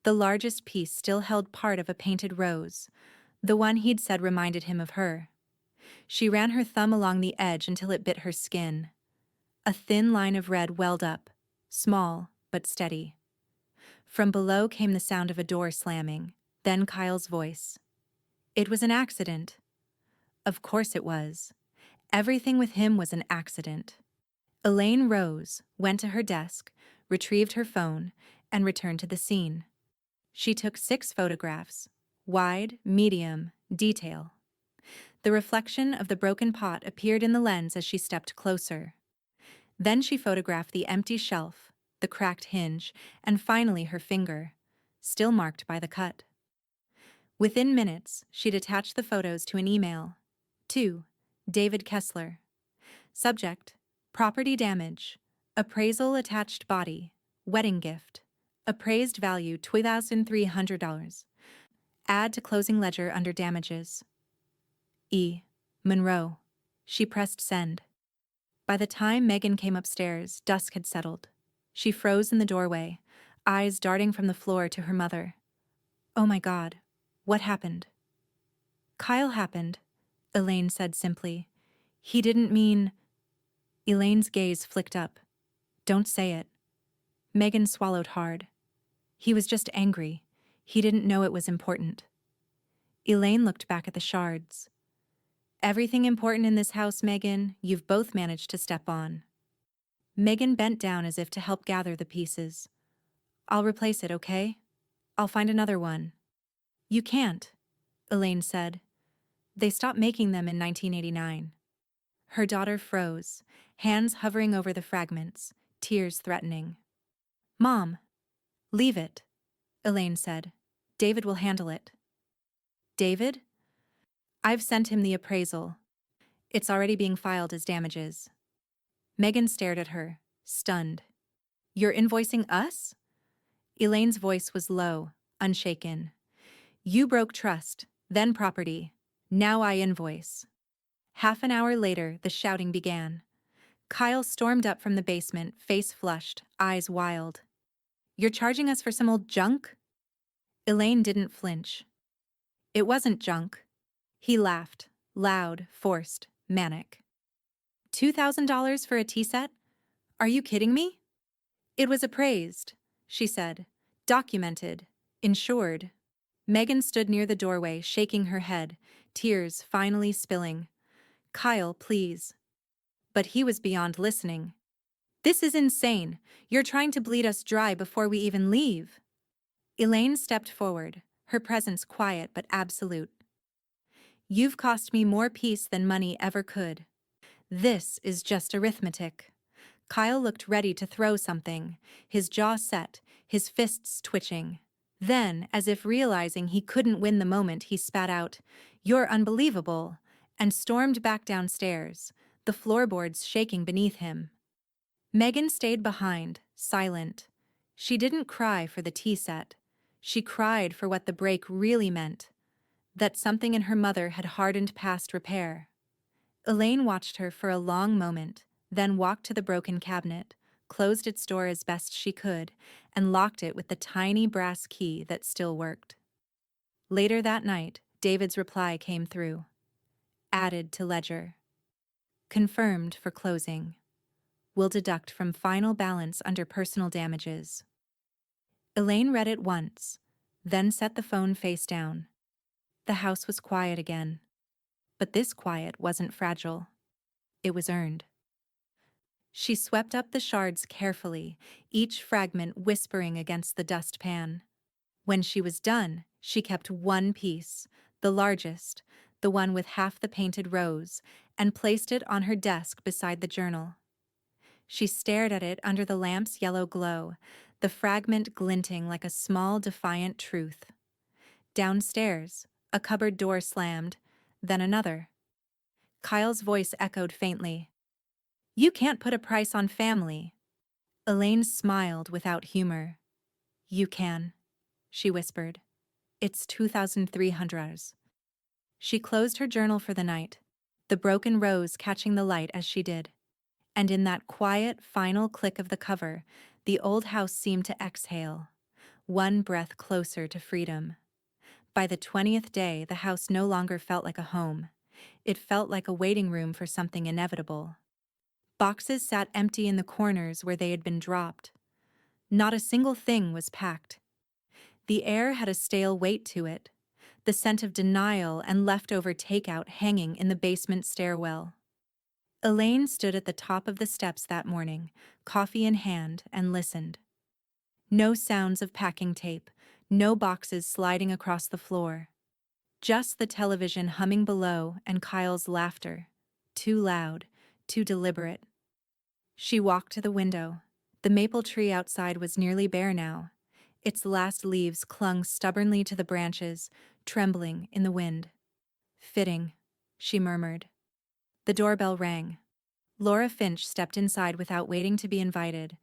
The largest piece still held part of a painted rose, the one he'd said reminded him of her. She ran her thumb along the edge until it bit her skin. A thin line of red welled up, small but steady. From below came the sound of a door slamming, Then Kyle's voice. It was an accident. Of course it was. Everything with him was an accident. Elaine rose, went to her desk, retrieved her phone, and returned to the scene. She took 6 photographs, wide, medium, detail. The reflection of the broken pot appeared in the lens as she stepped closer. Then she photographed the empty shelf, the cracked hinge, and finally her finger, still marked by the cut. Within minutes, she'd attached the photos to an email. To David Kessler. Subject: property damage. Appraisal attached body. Wedding gift. Appraised value $2,300. Add to closing ledger under damages. E. Monroe. She pressed send. By the time Megan came upstairs, dusk had settled. She froze in the doorway, eyes darting from the floor to her mother. Oh my God, what happened? Kyle happened, Elaine said simply. He didn't mean... Elaine's gaze flicked up. Don't say it. Megan swallowed hard. He was just angry. He didn't know it was important. Elaine looked back at the shards. Everything important in this house, Megan, you've both managed to step on. Megan bent down as if to help gather the pieces. I'll replace it, okay? I'll find another one. You can't, Elaine said. They stopped making them in 1989. Her daughter froze, hands hovering over the fragments, tears threatening. Mom, leave it, Elaine said. David will handle it. David? I've sent him the appraisal. It's already being filed as damages. Megan stared at her, stunned. You're invoicing us? Elaine's voice was low, unshaken. You broke trust, then property. Now I invoice. Half an hour later, the shouting began. Kyle stormed up from the basement, face flushed, eyes wild. You're charging us for some old junk? Elaine didn't flinch. It wasn't junk. He laughed, loud, forced, manic. $2,000 for a tea set? Are you kidding me? It was appraised, she said. Documented. Insured. Megan stood near the doorway, shaking her head, tears finally spilling. Kyle, please. But he was beyond listening. This is insane. You're trying to bleed us dry before we even leave. Elaine stepped forward, her presence quiet but absolute. You've cost me more peace than money ever could. This is just arithmetic. Kyle looked ready to throw something, his jaw set, his fists twitching. Then, as if realizing he couldn't win the moment, he spat out, "You're unbelievable," and stormed back downstairs, the floorboards shaking beneath him. Megan stayed behind, silent. She didn't cry for the tea set. She cried for what the break really meant, that something in her mother had hardened past repair. Elaine watched her for a long moment, then walked to the broken cabinet, closed its door as best she could, and locked it with the tiny brass key that still worked. Later that night, David's reply came through. Added to ledger. Confirmed for closing. Will deduct from final balance under personal damages. Elaine read it once, then set the phone face down. The house was quiet again. But this quiet wasn't fragile. It was earned. She swept up the shards carefully, each fragment whispering against the dustpan. When she was done, she kept one piece, the largest, the one with half the painted rose, and placed it on her desk beside the journal. She stared at it under the lamp's yellow glow, the fragment glinting like a small, defiant truth. Downstairs, a cupboard door slammed, then another. Kyle's voice echoed faintly. You can't put a price on family. Elaine smiled without humor. You can, she whispered. It's $2,300. She closed her journal for the night, the broken rose catching the light as she did. And in that quiet, final click of the cover, the old house seemed to exhale, one breath closer to freedom. By the 20th day, the house no longer felt like a home. It felt like a waiting room for something inevitable. Boxes sat empty in the corners where they had been dropped. Not a single thing was packed. The air had a stale weight to it, the scent of denial and leftover takeout hanging in the basement stairwell. Elaine stood at the top of the steps that morning, coffee in hand, and listened. No sounds of packing tape, no boxes sliding across the floor. Just the television humming below and Kyle's laughter. Too loud, too deliberate. She walked to the window. The maple tree outside was nearly bare now. Its last leaves clung stubbornly to the branches, trembling in the wind. Fitting, she murmured. The doorbell rang. Laura Finch stepped inside without waiting to be invited,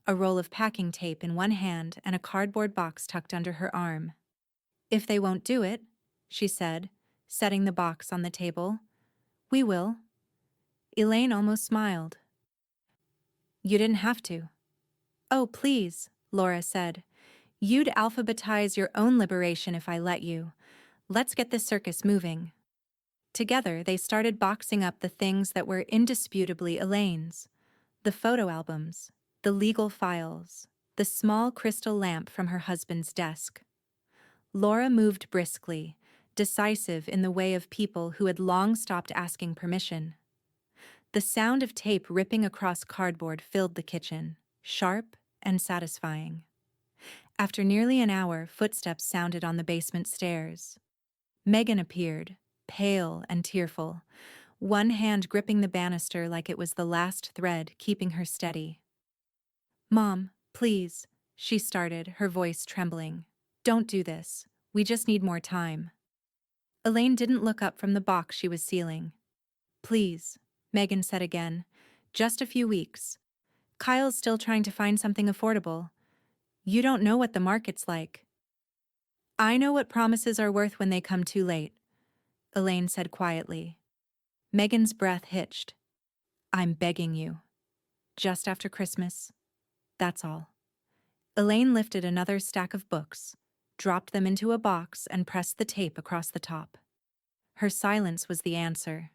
a roll of packing tape in one hand and a cardboard box tucked under her arm. "If they won't do it," she said, setting the box on the table, "we will." Elaine almost smiled. "You didn't have to." "Oh, please," Laura said. "You'd alphabetize your own liberation if I let you. Let's get this circus moving." Together, they started boxing up the things that were indisputably Elaine's. The photo albums, the legal files, the small crystal lamp from her husband's desk. Laura moved briskly, decisive in the way of people who had long stopped asking permission. The sound of tape ripping across cardboard filled the kitchen, sharp and satisfying. After nearly an hour, footsteps sounded on the basement stairs. Megan appeared, pale and tearful, one hand gripping the banister like it was the last thread keeping her steady. "Mom, please," she started, her voice trembling. "Don't do this. We just need more time." Elaine didn't look up from the box she was sealing. "Please," Megan said again. "Just a few weeks. Kyle's still trying to find something affordable. You don't know what the market's like." "I know what promises are worth when they come too late," Elaine said quietly. Megan's breath hitched. "I'm begging you. Just after Christmas. That's all." Elaine lifted another stack of books, dropped them into a box, and pressed the tape across the top. Her silence was the answer.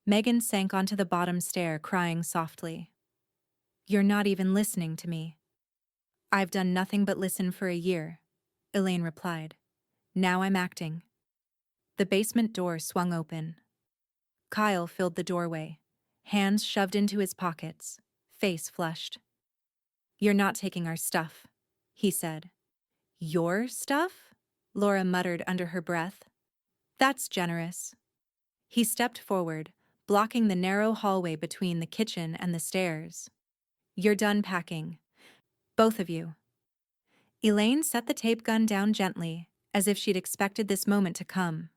Megan sank onto the bottom stair, crying softly. "You're not even listening to me." "I've done nothing but listen for a year," Elaine replied. "Now I'm acting." The basement door swung open. Kyle filled the doorway, hands shoved into his pockets, face flushed. "You're not taking our stuff," he said. "Your stuff?" Laura muttered under her breath. "That's generous." He stepped forward, blocking the narrow hallway between the kitchen and the stairs. "You're done packing. Both of you." Elaine set the tape gun down gently, as if she'd expected this moment to come.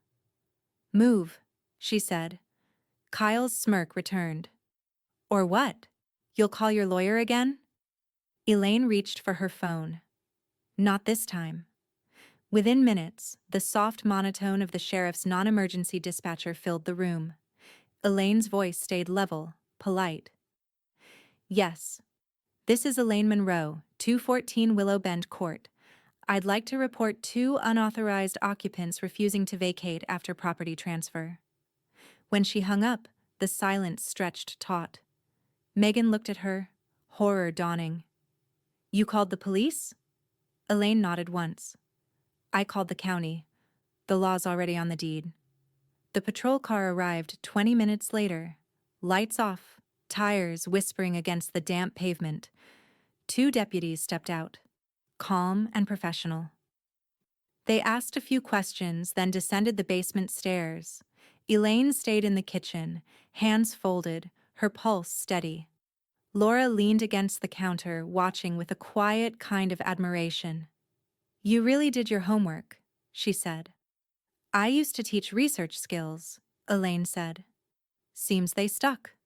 "Move," she said. Kyle's smirk returned. "Or what? You'll call your lawyer again?" Elaine reached for her phone. Not this time. Within minutes, the soft monotone of the sheriff's non-emergency dispatcher filled the room. Elaine's voice stayed level, polite. "Yes. This is Elaine Monroe, 214 Willow Bend Court. I'd like to report 2 unauthorized occupants refusing to vacate after property transfer." When she hung up, the silence stretched taut. Megan looked at her, horror dawning. "You called the police?" Elaine nodded once. "I called the county. The law's already on the deed." The patrol car arrived 20 minutes later. Lights off, tires whispering against the damp pavement. 2 deputies stepped out, calm and professional. They asked a few questions, then descended the basement stairs. Elaine stayed in the kitchen, hands folded, her pulse steady. Laura leaned against the counter, watching with a quiet kind of admiration. "You really did your homework," she said. "I used to teach research skills," Elaine said. "Seems they stuck."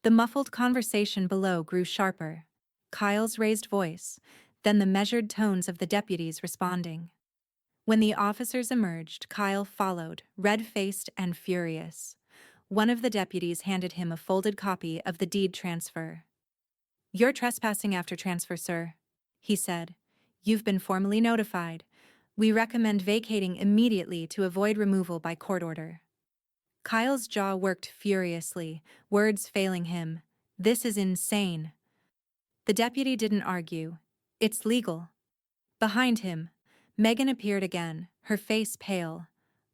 The muffled conversation below grew sharper. Kyle's raised voice, then the measured tones of the deputies responding. When the officers emerged, Kyle followed, red-faced and furious. One of the deputies handed him a folded copy of the deed transfer. "You're trespassing after transfer, sir," he said. "You've been formally notified. We recommend vacating immediately to avoid removal by court order." Kyle's jaw worked furiously, words failing him. "This is insane." The deputy didn't argue. "It's legal." Behind him, Megan appeared again, her face pale.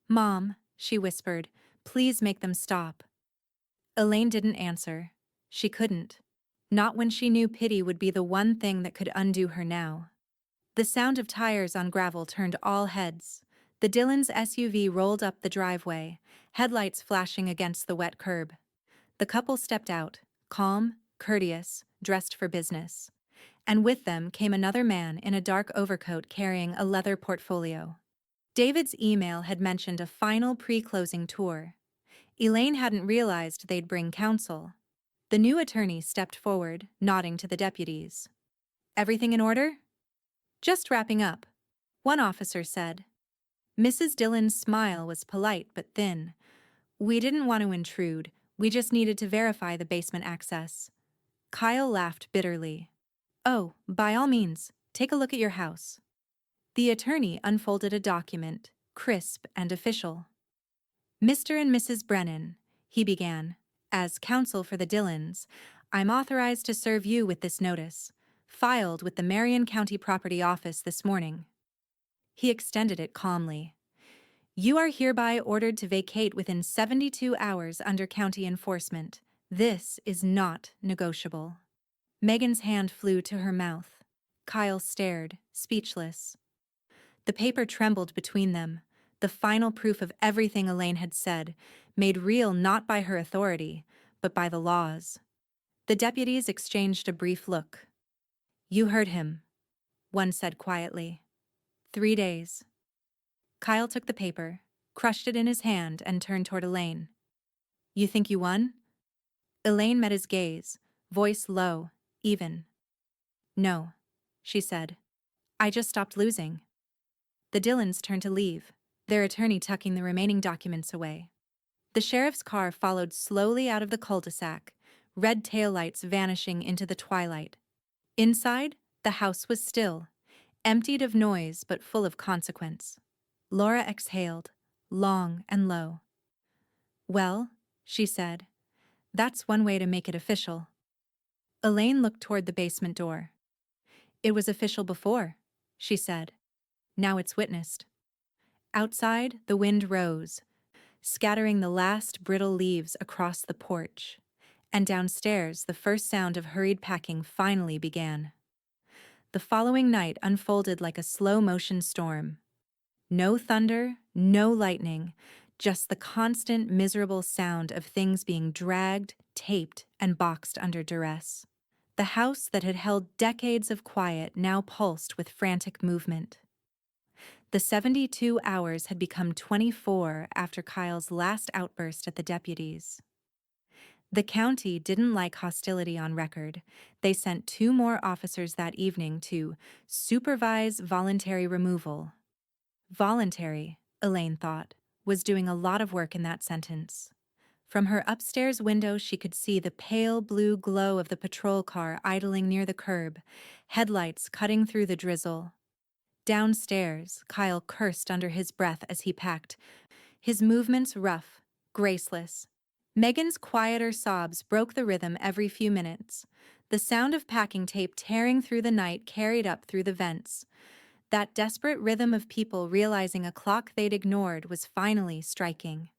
"Mom," she whispered, "please make them stop." Elaine didn't answer. She couldn't. Not when she knew pity would be the one thing that could undo her now. The sound of tires on gravel turned all heads. The Dillons' SUV rolled up the driveway, headlights flashing against the wet curb. The couple stepped out, calm, courteous, dressed for business. And with them came another man in a dark overcoat carrying a leather portfolio. David's email had mentioned a final pre-closing tour. Elaine hadn't realized they'd bring counsel. The new attorney stepped forward, nodding to the deputies. "Everything in order?" "Just wrapping up," one officer said. Mrs. Dillon's smile was polite but thin. "We didn't want to intrude, we just needed to verify the basement access." Kyle laughed bitterly. "Oh, by all means, take a look at your house." The attorney unfolded a document, crisp and official. "Mr. and Mrs. Brennan," he began, "as counsel for the Dillons, I'm authorized to serve you with this notice, filed with the Marion County Property Office this morning." He extended it calmly. "You are hereby ordered to vacate within 72 hours under county enforcement. This is not negotiable." Megan's hand flew to her mouth. Kyle stared, speechless. The paper trembled between them, the final proof of everything Elaine had said, made real not by her authority, but by the laws. The deputies exchanged a brief look. "You heard him," one said quietly. 3 days. Kyle took the paper, crushed it in his hand, and turned toward Elaine. "You think you won?" Elaine met his gaze, voice low, even. "No," she said. "I just stopped losing." The Dillons turned to leave, their attorney tucking the remaining documents away. The sheriff's car followed slowly out of the cul-de-sac, red taillights vanishing into the twilight. Inside, the house was still, emptied of noise but full of consequence. Laura exhaled, long and low. "Well," she said, "that's one way to make it official." Elaine looked toward the basement door. "It was official before," she said. "Now it's witnessed." Outside, the wind rose, scattering the last brittle leaves across the porch, and downstairs the first sound of hurried packing finally began. The following night unfolded like a slow-motion storm. No thunder, no lightning, just the constant, miserable sound of things being dragged, taped, and boxed under duress. The house that had held decades of quiet now pulsed with frantic movement. The 72 hours had become 24 after Kyle's last outburst at the deputies. The county didn't like hostility on record. They sent 2 more officers that evening to supervise voluntary removal. Voluntary, Elaine thought, was doing a lot of work in that sentence. From her upstairs window she could see the pale blue glow of the patrol car idling near the curb, headlights cutting through the drizzle. Downstairs, Kyle cursed under his breath as he packed, his movements rough, graceless. Megan's quieter sobs broke the rhythm every few minutes. The sound of packing tape tearing through the night carried up through the vents. That desperate rhythm of people realizing a clock they'd ignored was finally striking.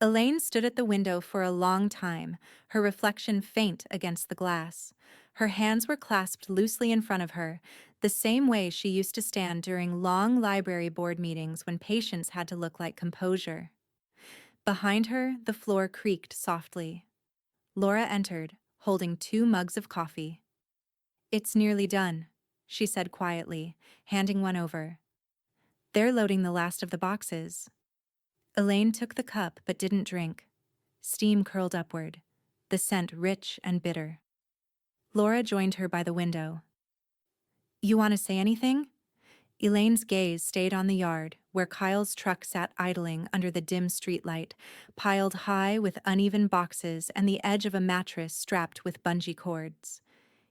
Elaine stood at the window for a long time, her reflection faint against the glass. Her hands were clasped loosely in front of her, the same way she used to stand during long library board meetings when patience had to look like composure. Behind her, the floor creaked softly. Laura entered, holding 2 mugs of coffee. "It's nearly done," she said quietly, handing one over. "They're loading the last of the boxes." Elaine took the cup but didn't drink. Steam curled upward, the scent rich and bitter. Laura joined her by the window. "You want to say anything?" Elaine's gaze stayed on the yard, where Kyle's truck sat idling under the dim streetlight, piled high with uneven boxes and the edge of a mattress strapped with bungee cords.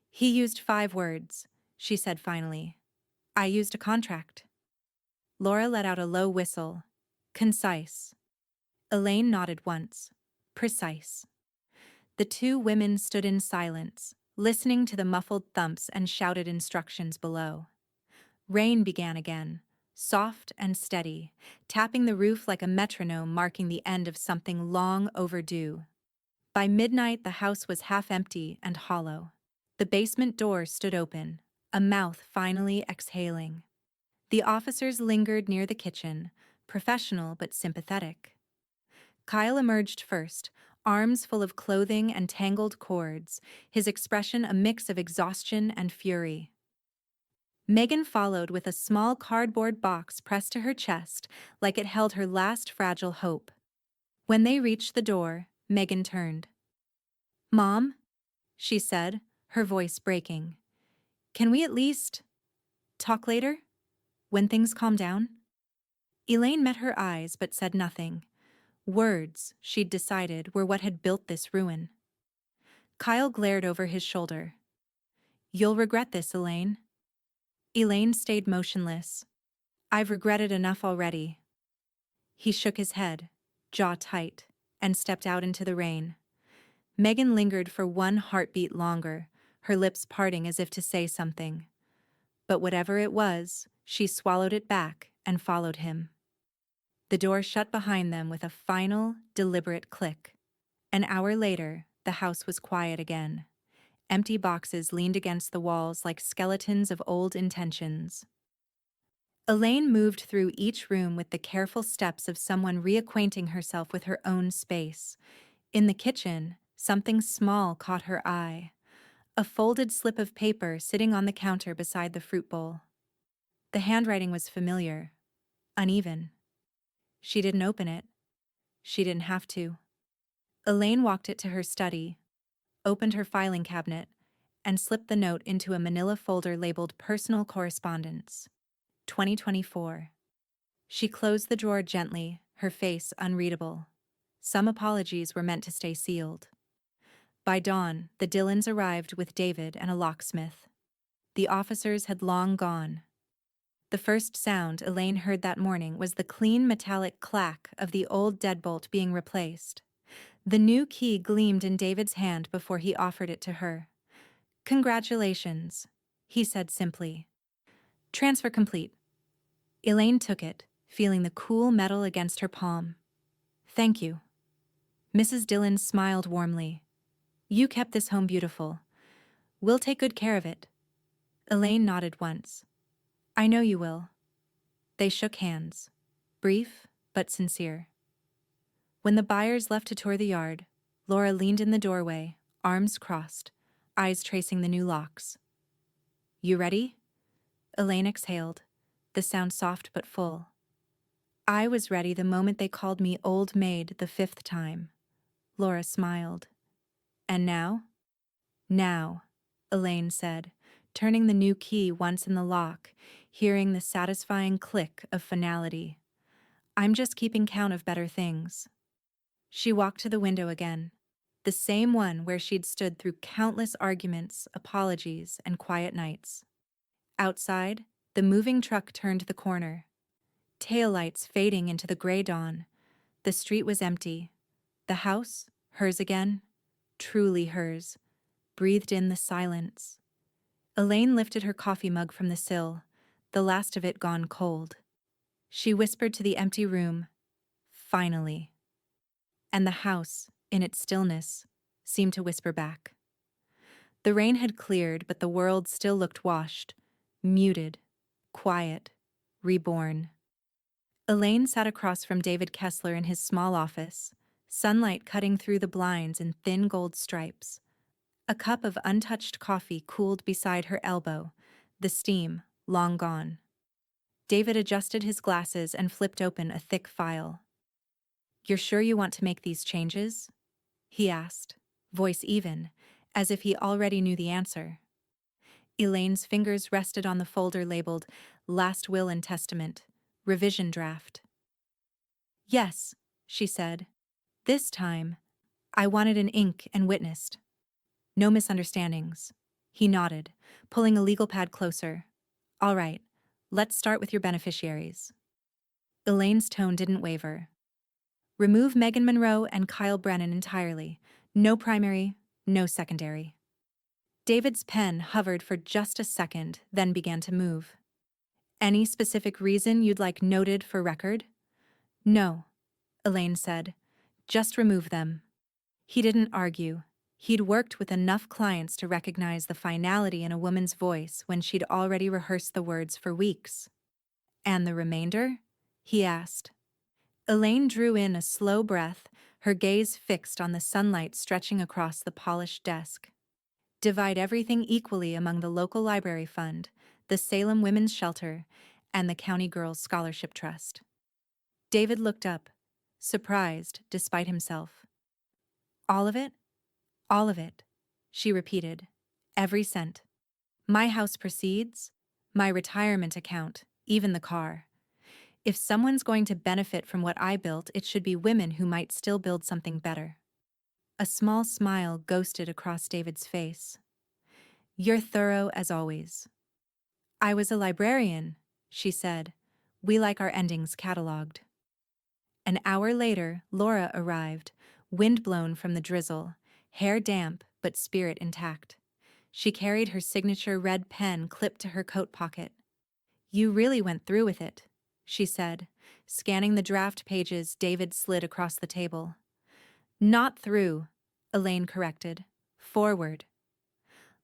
"He used 5 words," she said finally. "I used a contract." Laura let out a low whistle. "Concise." Elaine nodded once. "Precise." The 2 women stood in silence, listening to the muffled thumps and shouted instructions below. Rain began again, soft and steady, tapping the roof like a metronome marking the end of something long overdue. By midnight, the house was half empty and hollow. The basement door stood open, a mouth finally exhaling. The officers lingered near the kitchen, professional but sympathetic. Kyle emerged first, arms full of clothing and tangled cords, his expression a mix of exhaustion and fury. Megan followed with a small cardboard box pressed to her chest like it held her last fragile hope. When they reached the door, Megan turned. "Mom," she said, her voice breaking. "Can we at least talk later? When things calm down?" Elaine met her eyes but said nothing. Words, she'd decided, were what had built this ruin. Kyle glared over his shoulder. "You'll regret this, Elaine." Elaine stayed motionless. "I've regretted enough already." He shook his head, jaw tight, and stepped out into the rain. Megan lingered for one heartbeat longer, her lips parting as if to say something. But whatever it was, she swallowed it back and followed him. The door shut behind them with a final, deliberate click. An hour later, the house was quiet again. Empty boxes leaned against the walls like skeletons of old intentions. Elaine moved through each room with the careful steps of someone reacquainting herself with her own space. In the kitchen, something small caught her eye. A folded slip of paper sitting on the counter beside the fruit bowl. The handwriting was familiar, uneven. She didn't open it. She didn't have to. Elaine walked it to her study, opened her filing cabinet, and slipped the note into a manila folder labeled Personal Correspondence. 2024. She closed the drawer gently, her face unreadable. Some apologies were meant to stay sealed. By dawn, the Dillons arrived with David and a locksmith. The officers had long gone. The first sound Elaine heard that morning was the clean metallic clack of the old deadbolt being replaced. The new key gleamed in David's hand before he offered it to her. "Congratulations," he said simply. "Transfer complete." Elaine took it, feeling the cool metal against her palm. "Thank you." Mrs. Dillon smiled warmly. "You kept this home beautiful. We'll take good care of it." Elaine nodded once. "I know you will." They shook hands, brief but sincere. When the buyers left to tour the yard, Laura leaned in the doorway, arms crossed, eyes tracing the new locks. "You ready?" Elaine exhaled, the sound soft but full. "I was ready the moment they called me Old Maid the 5th time." Laura smiled. "And now?" "Now," Elaine said, turning the new key once in the lock, hearing the satisfying click of finality. "I'm just keeping count of better things." She walked to the window again, the same one where she'd stood through countless arguments, apologies, and quiet nights. Outside, the moving truck turned the corner. Taillights fading into the gray dawn. The street was empty. The house, hers again, truly hers, breathed in the silence. Elaine lifted her coffee mug from the sill, the last of it gone cold. She whispered to the empty room, "Finally." And the house, in its stillness, seemed to whisper back. The rain had cleared, but the world still looked washed, muted, quiet, reborn. Elaine sat across from David Kessler in his small office, sunlight cutting through the blinds in thin gold stripes. A cup of untouched coffee cooled beside her elbow, the steam long gone. David adjusted his glasses and flipped open a thick file. "You're sure you want to make these changes?" he asked, voice even, as if he already knew the answer. Elaine's fingers rested on the folder labeled Last Will and Testament, Revision Draft. "Yes," she said. "This time, I wanted an ink and witnessed. No misunderstandings." He nodded, pulling a legal pad closer. "All right, let's start with your beneficiaries." Elaine's tone didn't waver. "Remove Megan Monroe and Kyle Brennan entirely. No primary, no secondary." David's pen hovered for just a second, then began to move. Any specific reason you'd like noted for record? No, Elaine said. Just remove them. He didn't argue. He'd worked with enough clients to recognize the finality in a woman's voice when she'd already rehearsed the words for weeks. And the remainder? He asked. Elaine drew in a slow breath, her gaze fixed on the sunlight stretching across the polished desk. Divide everything equally among the local library fund, the Salem Women's Shelter, and the County Girls Scholarship Trust. David looked up, surprised despite himself. All of it? All of it, she repeated. Every cent. My house proceeds, my retirement account, even the car. If someone's going to benefit from what I built, it should be women who might still build something better. A small smile ghosted across David's face. You're thorough as always. I was a librarian, she said. We like our endings catalogued. An hour later, Laura arrived, wind-blown from the drizzle, hair damp but spirit intact. She carried her signature red pen clipped to her coat pocket. You really went through with it, she said, scanning the draft pages David slid across the table. Not through, Elaine corrected. Forward.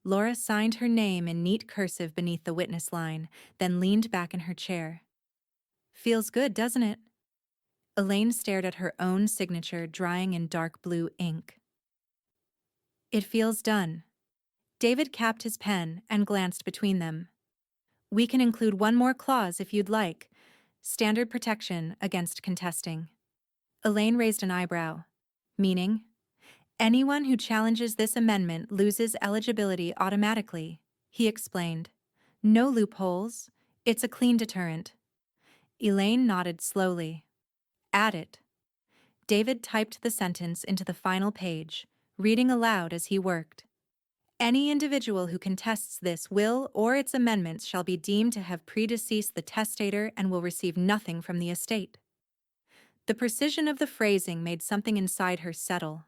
Laura signed her name in neat cursive beneath the witness line, then leaned back in her chair. Feels good, doesn't it? Elaine stared at her own signature drying in dark blue ink. It feels done. David capped his pen and glanced between them. We can include one more clause if you'd like. Standard protection against contesting. Elaine raised an eyebrow. Meaning? Anyone who challenges this amendment loses eligibility automatically, he explained. No loopholes. It's a clean deterrent. Elaine nodded slowly. Add it. David typed the sentence into the final page, reading aloud as he worked. Any individual who contests this will or its amendments shall be deemed to have predeceased the testator and will receive nothing from the estate. The precision of the phrasing made something inside her settle.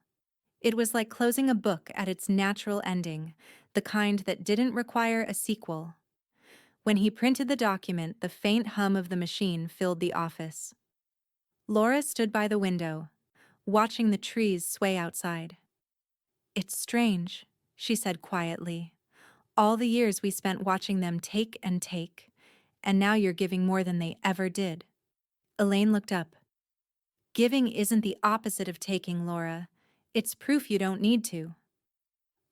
It was like closing a book at its natural ending, the kind that didn't require a sequel. When he printed the document, the faint hum of the machine filled the office. Laura stood by the window, watching the trees sway outside. It's strange, she said quietly. All the years we spent watching them take, and now you're giving more than they ever did. Elaine looked up. Giving isn't the opposite of taking, Laura. It's proof you don't need to.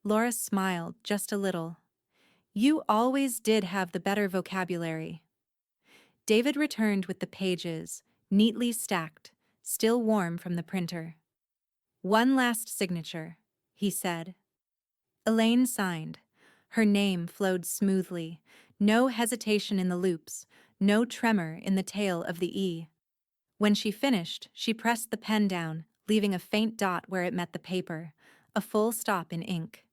Laura smiled just a little. You always did have the better vocabulary. David returned with the pages, neatly stacked, still warm from the printer. One last signature, he said. Elaine signed. Her name flowed smoothly, no hesitation in the loops, no tremor in the tail of the E. When she finished, she pressed the pen down, leaving a faint dot where it met the paper, a full stop in ink.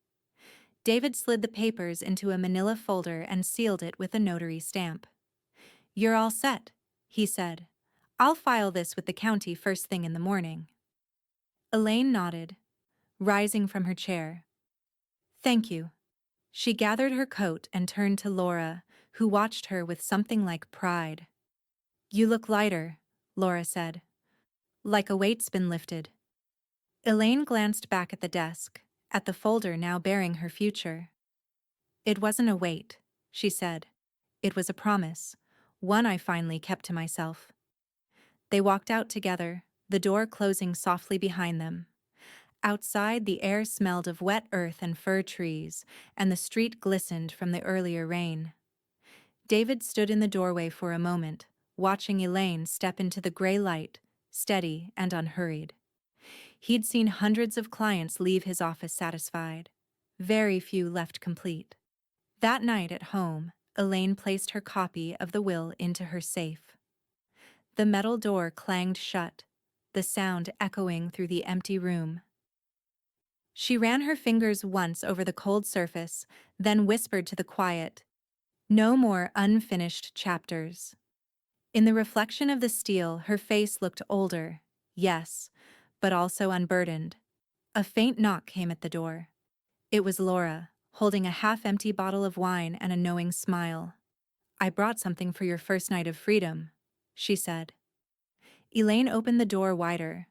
David slid the papers into a manila folder and sealed it with a notary stamp. You're all set, he said. I'll file this with the county first thing in the morning. Elaine nodded, rising from her chair. Thank you. She gathered her coat and turned to Laura, who watched her with something like pride. You look lighter, Laura said. Like a weight's been lifted. Elaine glanced back at the desk, at the folder now bearing her future. It wasn't a weight, she said. It was a promise, one I finally kept to myself. They walked out together, the door closing softly behind them. Outside, the air smelled of wet earth and fir trees, and the street glistened from the earlier rain. David stood in the doorway for a moment, watching Elaine step into the gray light, steady and unhurried. He'd seen hundreds of clients leave his office satisfied. Very few left complete. That night at home, Elaine placed her copy of the will into her safe. The metal door clanged shut, the sound echoing through the empty room. She ran her fingers once over the cold surface, then whispered to the quiet, "No more unfinished chapters." In the reflection of the steel, her face looked older, yes, but also unburdened. A faint knock came at the door. It was Laura, holding a half-empty bottle of wine and a knowing smile. I brought something for your first night of freedom, she said. Elaine opened the door wider.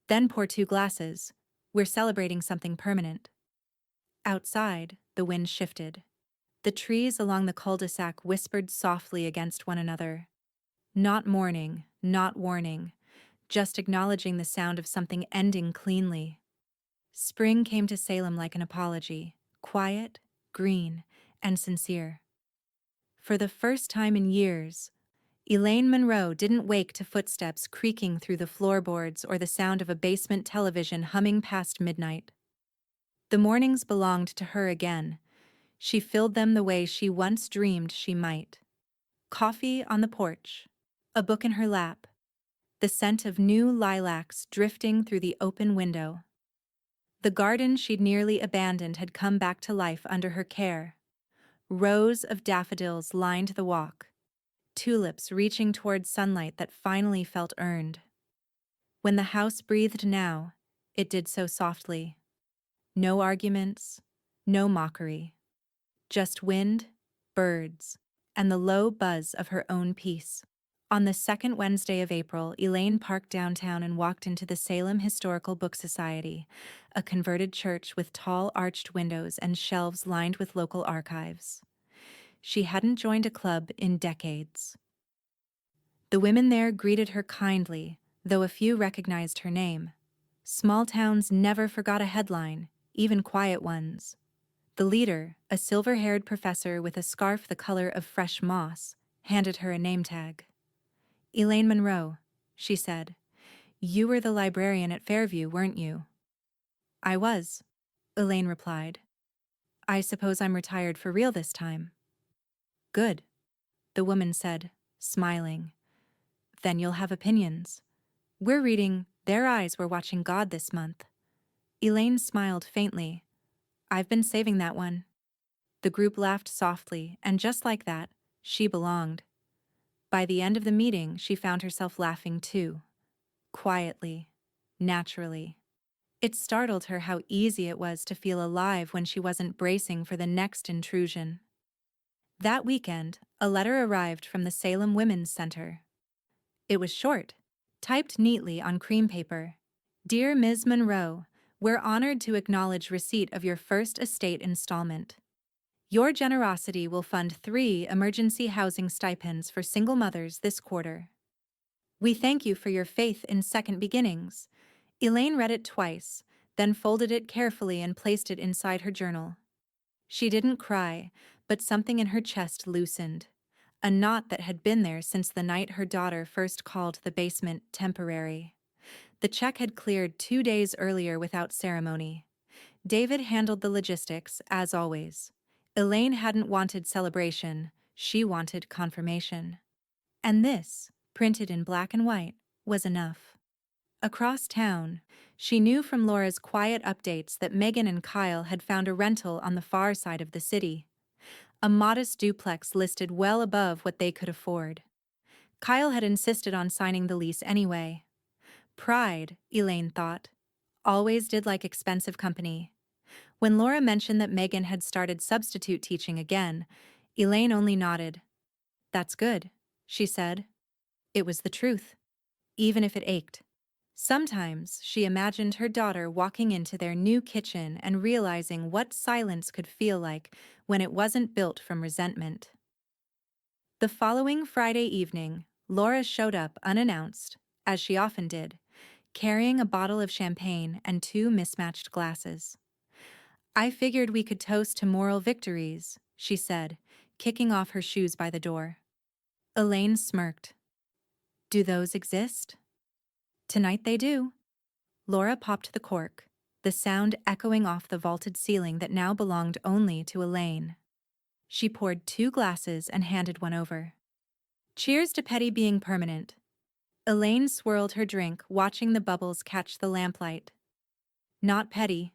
Then pour 2 glasses. We're celebrating something permanent. Outside, the wind shifted. The trees along the cul-de-sac whispered softly against one another. Not mourning, not warning, just acknowledging the sound of something ending cleanly. Spring came to Salem like an apology, quiet, green, and sincere. For the first time in years, Elaine Monroe didn't wake to footsteps creaking through the floorboards or the sound of a basement television humming past midnight. The mornings belonged to her again. She filled them the way she once dreamed she might. Coffee on the porch, a book in her lap, the scent of new lilacs drifting through the open window. The garden she'd nearly abandoned had come back to life under her care. Rows of daffodils lined the walk, tulips reaching toward sunlight that finally felt earned. When the house breathed now, it did so softly. No arguments, no mockery. Just wind, birds, and the low buzz of her own peace. On the second Wednesday of April, Elaine parked downtown and walked into the Salem Historical Book Society, a converted church with tall arched windows and shelves lined with local archives. She hadn't joined a club in decades. The women there greeted her kindly, though a few recognized her name. Small towns never forgot a headline, even quiet ones. The leader, a silver-haired professor with a scarf the color of fresh moss, handed her a name tag. Elaine Monroe, she said. You were the librarian at Fairview, weren't you? I was, Elaine replied. I suppose I'm retired for real this time. Good, the woman said, smiling. Then you'll have opinions. We're reading Their Eyes Were Watching God this month. Elaine smiled faintly. I've been saving that one. The group laughed softly, and just like that, she belonged. By the end of the meeting, she found herself laughing too. Quietly, naturally. It startled her how easy it was to feel alive when she wasn't bracing for the next intrusion. That weekend, a letter arrived from the Salem Women's Center. It was short, typed neatly on cream paper. Dear Ms. Monroe, we're honored to acknowledge receipt of your first estate installment. Your generosity will fund 3 emergency housing stipends for single mothers this quarter. We thank you for your faith in second beginnings. Elaine read it twice, then folded it carefully and placed it inside her journal. She didn't cry, but something in her chest loosened. A knot that had been there since the night her daughter first called the basement temporary. The check had cleared 2 days earlier without ceremony. David handled the logistics, as always. Elaine hadn't wanted celebration, she wanted confirmation. And this, printed in black and white, was enough. Across town, she knew from Laura's quiet updates that Megan and Kyle had found a rental on the far side of the city. A modest duplex listed well above what they could afford. Kyle had insisted on signing the lease anyway. Pride, Elaine thought. Always did like expensive company. When Laura mentioned that Megan had started substitute teaching again, Elaine only nodded. That's good, she said. It was the truth, even if it ached. Sometimes she imagined her daughter walking into their new kitchen and realizing what silence could feel like when it wasn't built from resentment. The following Friday evening, Laura showed up unannounced, as she often did, carrying a bottle of champagne and 2 mismatched glasses. I figured we could toast to moral victories, she said, kicking off her shoes by the door. Elaine smirked. Do those exist? Tonight they do. Laura popped the cork, the sound echoing off the vaulted ceiling that now belonged only to Elaine. She poured 2 glasses and handed one over. Cheers to petty being permanent. Elaine swirled her drink, watching the bubbles catch the lamplight. Not petty,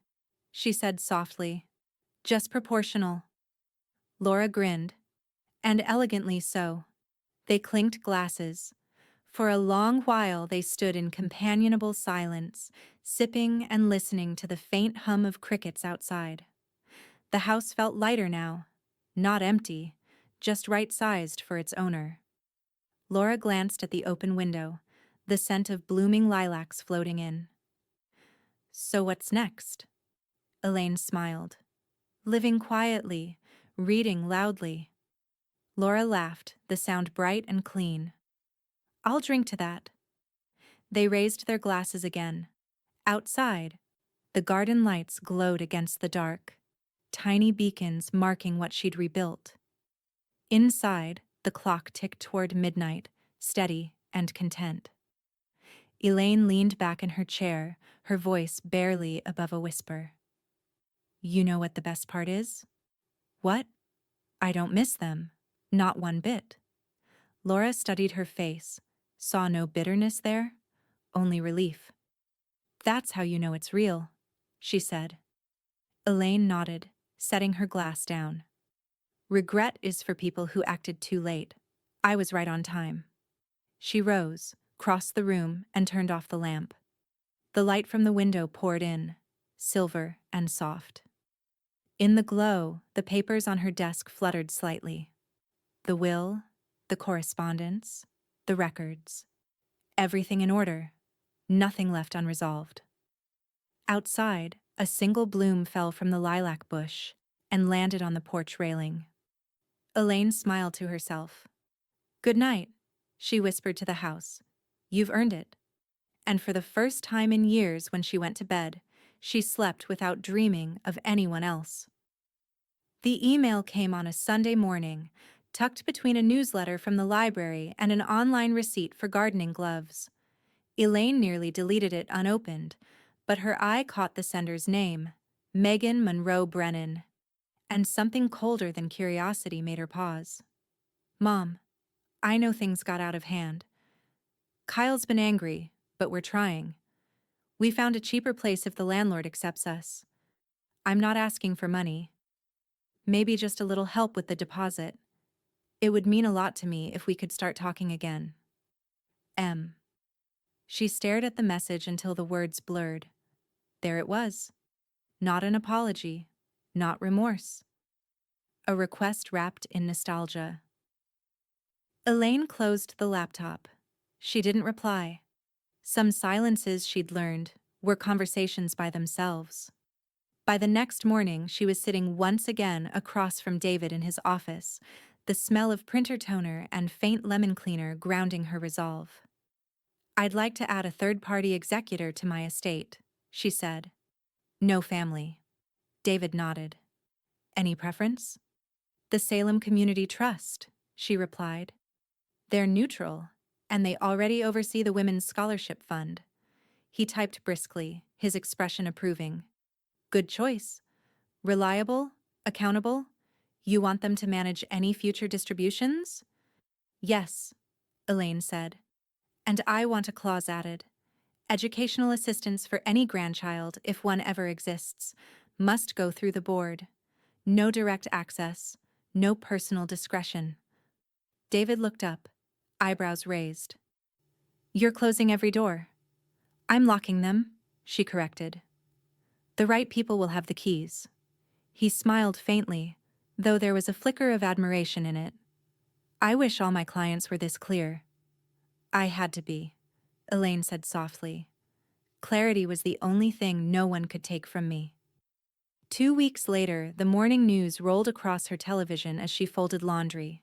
she said softly. Just proportional. Laura grinned. And elegantly so. They clinked glasses. For a long while they stood in companionable silence, sipping and listening to the faint hum of crickets outside. The house felt lighter now. Not empty, just right-sized for its owner. Laura glanced at the open window, the scent of blooming lilacs floating in. So what's next? Elaine smiled. Living quietly, reading loudly. Laura laughed, the sound bright and clean. I'll drink to that. They raised their glasses again. Outside, the garden lights glowed against the dark, tiny beacons marking what she'd rebuilt. Inside, the clock ticked toward midnight, steady and content. Elaine leaned back in her chair, her voice barely above a whisper. You know what the best part is? What? I don't miss them. Not one bit. Laura studied her face, saw no bitterness there, only relief. That's how you know it's real, she said. Elaine nodded, setting her glass down. Regret is for people who acted too late. I was right on time. She rose, crossed the room, and turned off the lamp. The light from the window poured in, silver and soft. In the glow, the papers on her desk fluttered slightly. The will, the correspondence, the records. Everything in order, nothing left unresolved. Outside, a single bloom fell from the lilac bush and landed on the porch railing. Elaine smiled to herself. Good night, she whispered to the house. You've earned it. And for the first time in years when she went to bed, she slept without dreaming of anyone else. The email came on a Sunday morning, tucked between a newsletter from the library and an online receipt for gardening gloves. Elaine nearly deleted it unopened, but her eye caught the sender's name, Megan Monroe Brennan, and something colder than curiosity made her pause. Mom, I know things got out of hand. Kyle's been angry, but we're trying. We found a cheaper place if the landlord accepts us. I'm not asking for money. Maybe just a little help with the deposit. It would mean a lot to me if we could start talking again. M. She stared at the message until the words blurred. There it was. Not an apology, not remorse. A request wrapped in nostalgia. Elaine closed the laptop. She didn't reply. Some silences she'd learned were conversations by themselves. By the next morning, she was sitting once again across from David in his office, the smell of printer toner and faint lemon cleaner grounding her resolve. I'd like to add a third-party executor to my estate, she said. No family. David nodded. Any preference? The Salem Community Trust, she replied. They're neutral, and they already oversee the Women's Scholarship Fund. He typed briskly, his expression approving. Good choice. Reliable? Accountable? You want them to manage any future distributions? Yes, Elaine said. And I want a clause added. Educational assistance for any grandchild, if one ever exists, must go through the board. No direct access, no personal discretion. David looked up, eyebrows raised. You're closing every door. I'm locking them, she corrected. The right people will have the keys. He smiled faintly, though there was a flicker of admiration in it. I wish all my clients were this clear. I had to be, Elaine said softly. Clarity was the only thing no one could take from me. 2 weeks later, the morning news rolled across her television as she folded laundry.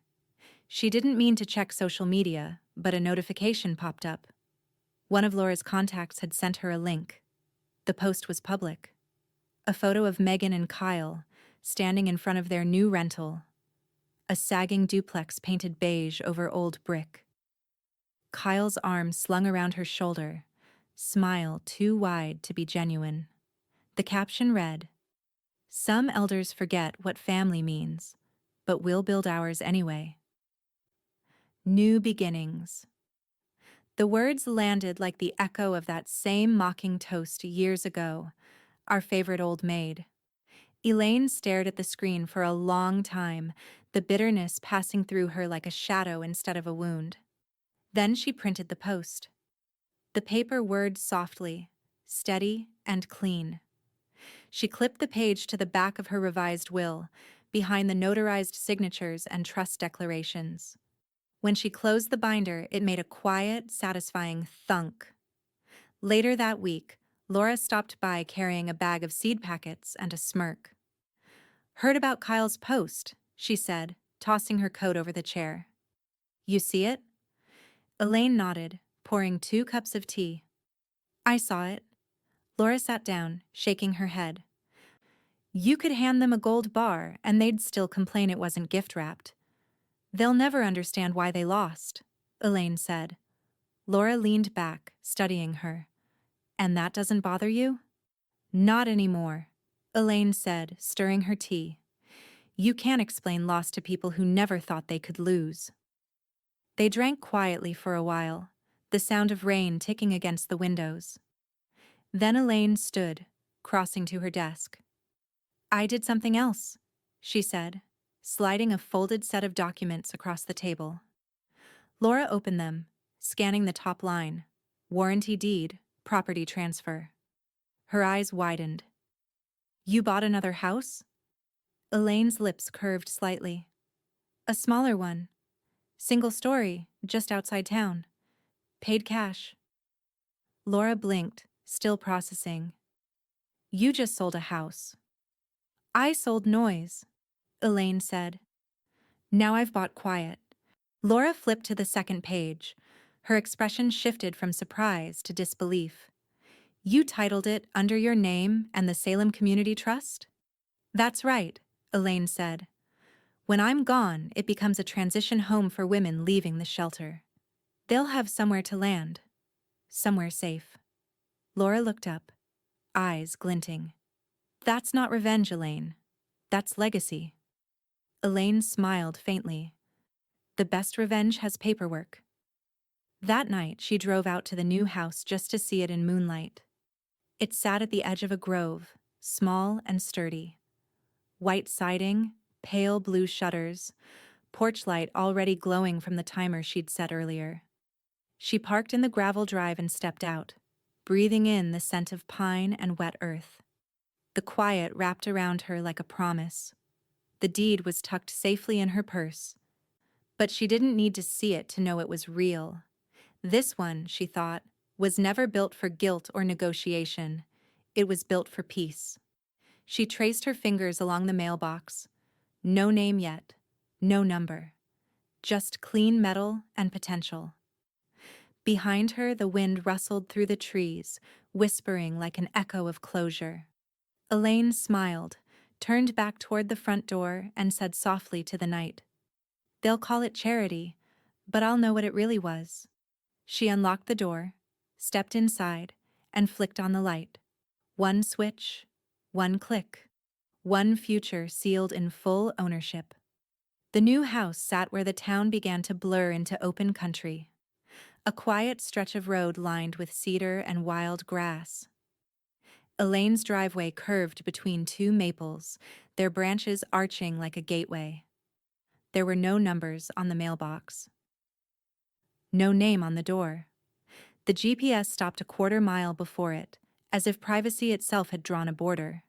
She didn't mean to check social media, but a notification popped up. One of Laura's contacts had sent her a link. The post was public. A photo of Megan and Kyle, standing in front of their new rental. A sagging duplex painted beige over old brick. Kyle's arm slung around her shoulder, smile too wide to be genuine. The caption read, Some elders forget what family means, but we'll build ours anyway. New beginnings. The words landed like the echo of that same mocking toast years ago, our favorite old maid. Elaine stared at the screen for a long time, the bitterness passing through her like a shadow instead of a wound. Then she printed the post. The paper whirred softly, steady and clean. She clipped the page to the back of her revised will, behind the notarized signatures and trust declarations. When she closed the binder, it made a quiet, satisfying thunk. Later that week, Laura stopped by carrying a bag of seed packets and a smirk. "Heard about Kyle's post," she said, tossing her coat over the chair. "You see it?" Elaine nodded, pouring 2 cups of tea. "I saw it." Laura sat down, shaking her head. "You could hand them a gold bar, and they'd still complain it wasn't gift-wrapped. They'll never understand why they lost," Elaine said. Laura leaned back, studying her. "And that doesn't bother you?" "Not anymore," Elaine said, stirring her tea. "You can't explain loss to people who never thought they could lose." They drank quietly for a while, the sound of rain ticking against the windows. Then Elaine stood, crossing to her desk. "I did something else," she said, sliding a folded set of documents across the table. Laura opened them, scanning the top line: warranty deed, property transfer. Her eyes widened. "You bought another house?" Elaine's lips curved slightly. "A smaller one. Single story, just outside town. Paid cash." Laura blinked, still processing. "You just sold a house." "I sold noise," Elaine said. "Now I've bought quiet." Laura flipped to the second page. Her expression shifted from surprise to disbelief. "You titled it under your name and the Salem Community Trust?" "That's right," Elaine said. "When I'm gone, it becomes a transition home for women leaving the shelter. They'll have somewhere to land. Somewhere safe." Laura looked up, eyes glinting. "That's not revenge, Elaine. That's legacy." Elaine smiled faintly. "The best revenge has paperwork." That night, she drove out to the new house just to see it in moonlight. It sat at the edge of a grove, small and sturdy. White siding, pale blue shutters, porch light already glowing from the timer she'd set earlier. She parked in the gravel drive and stepped out, breathing in the scent of pine and wet earth. The quiet wrapped around her like a promise. The deed was tucked safely in her purse. But she didn't need to see it to know it was real. This one, she thought, was never built for guilt or negotiation. It was built for peace. She traced her fingers along the mailbox. No name yet, no number. Just clean metal and potential. Behind her, the wind rustled through the trees, whispering like an echo of closure. Elaine smiled, turned back toward the front door, and said softly to the night, "They'll call it charity, but I'll know what it really was." She unlocked the door, stepped inside, and flicked on the light. One switch, one click, one future sealed in full ownership. The new house sat where the town began to blur into open country. A quiet stretch of road lined with cedar and wild grass. Elaine's driveway curved between 2 maples, their branches arching like a gateway. There were no numbers on the mailbox. No name on the door. The GPS stopped a quarter-mile before it, as if privacy itself had drawn a border.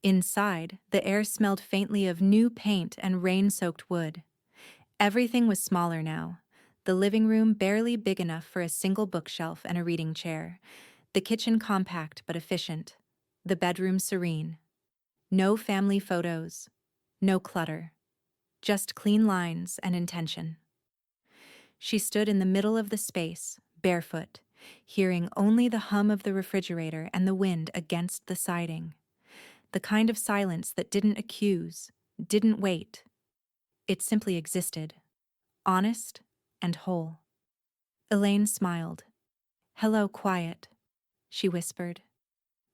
Inside, the air smelled faintly of new paint and rain-soaked wood. Everything was smaller now. The living room barely big enough for a single bookshelf and a reading chair. The kitchen compact but efficient. The bedroom serene. No family photos. No clutter. Just clean lines and intention. She stood in the middle of the space, barefoot, hearing only the hum of the refrigerator and the wind against the siding. The kind of silence that didn't accuse, didn't wait. It simply existed, honest and whole. Elaine smiled. "Hello, quiet," she whispered.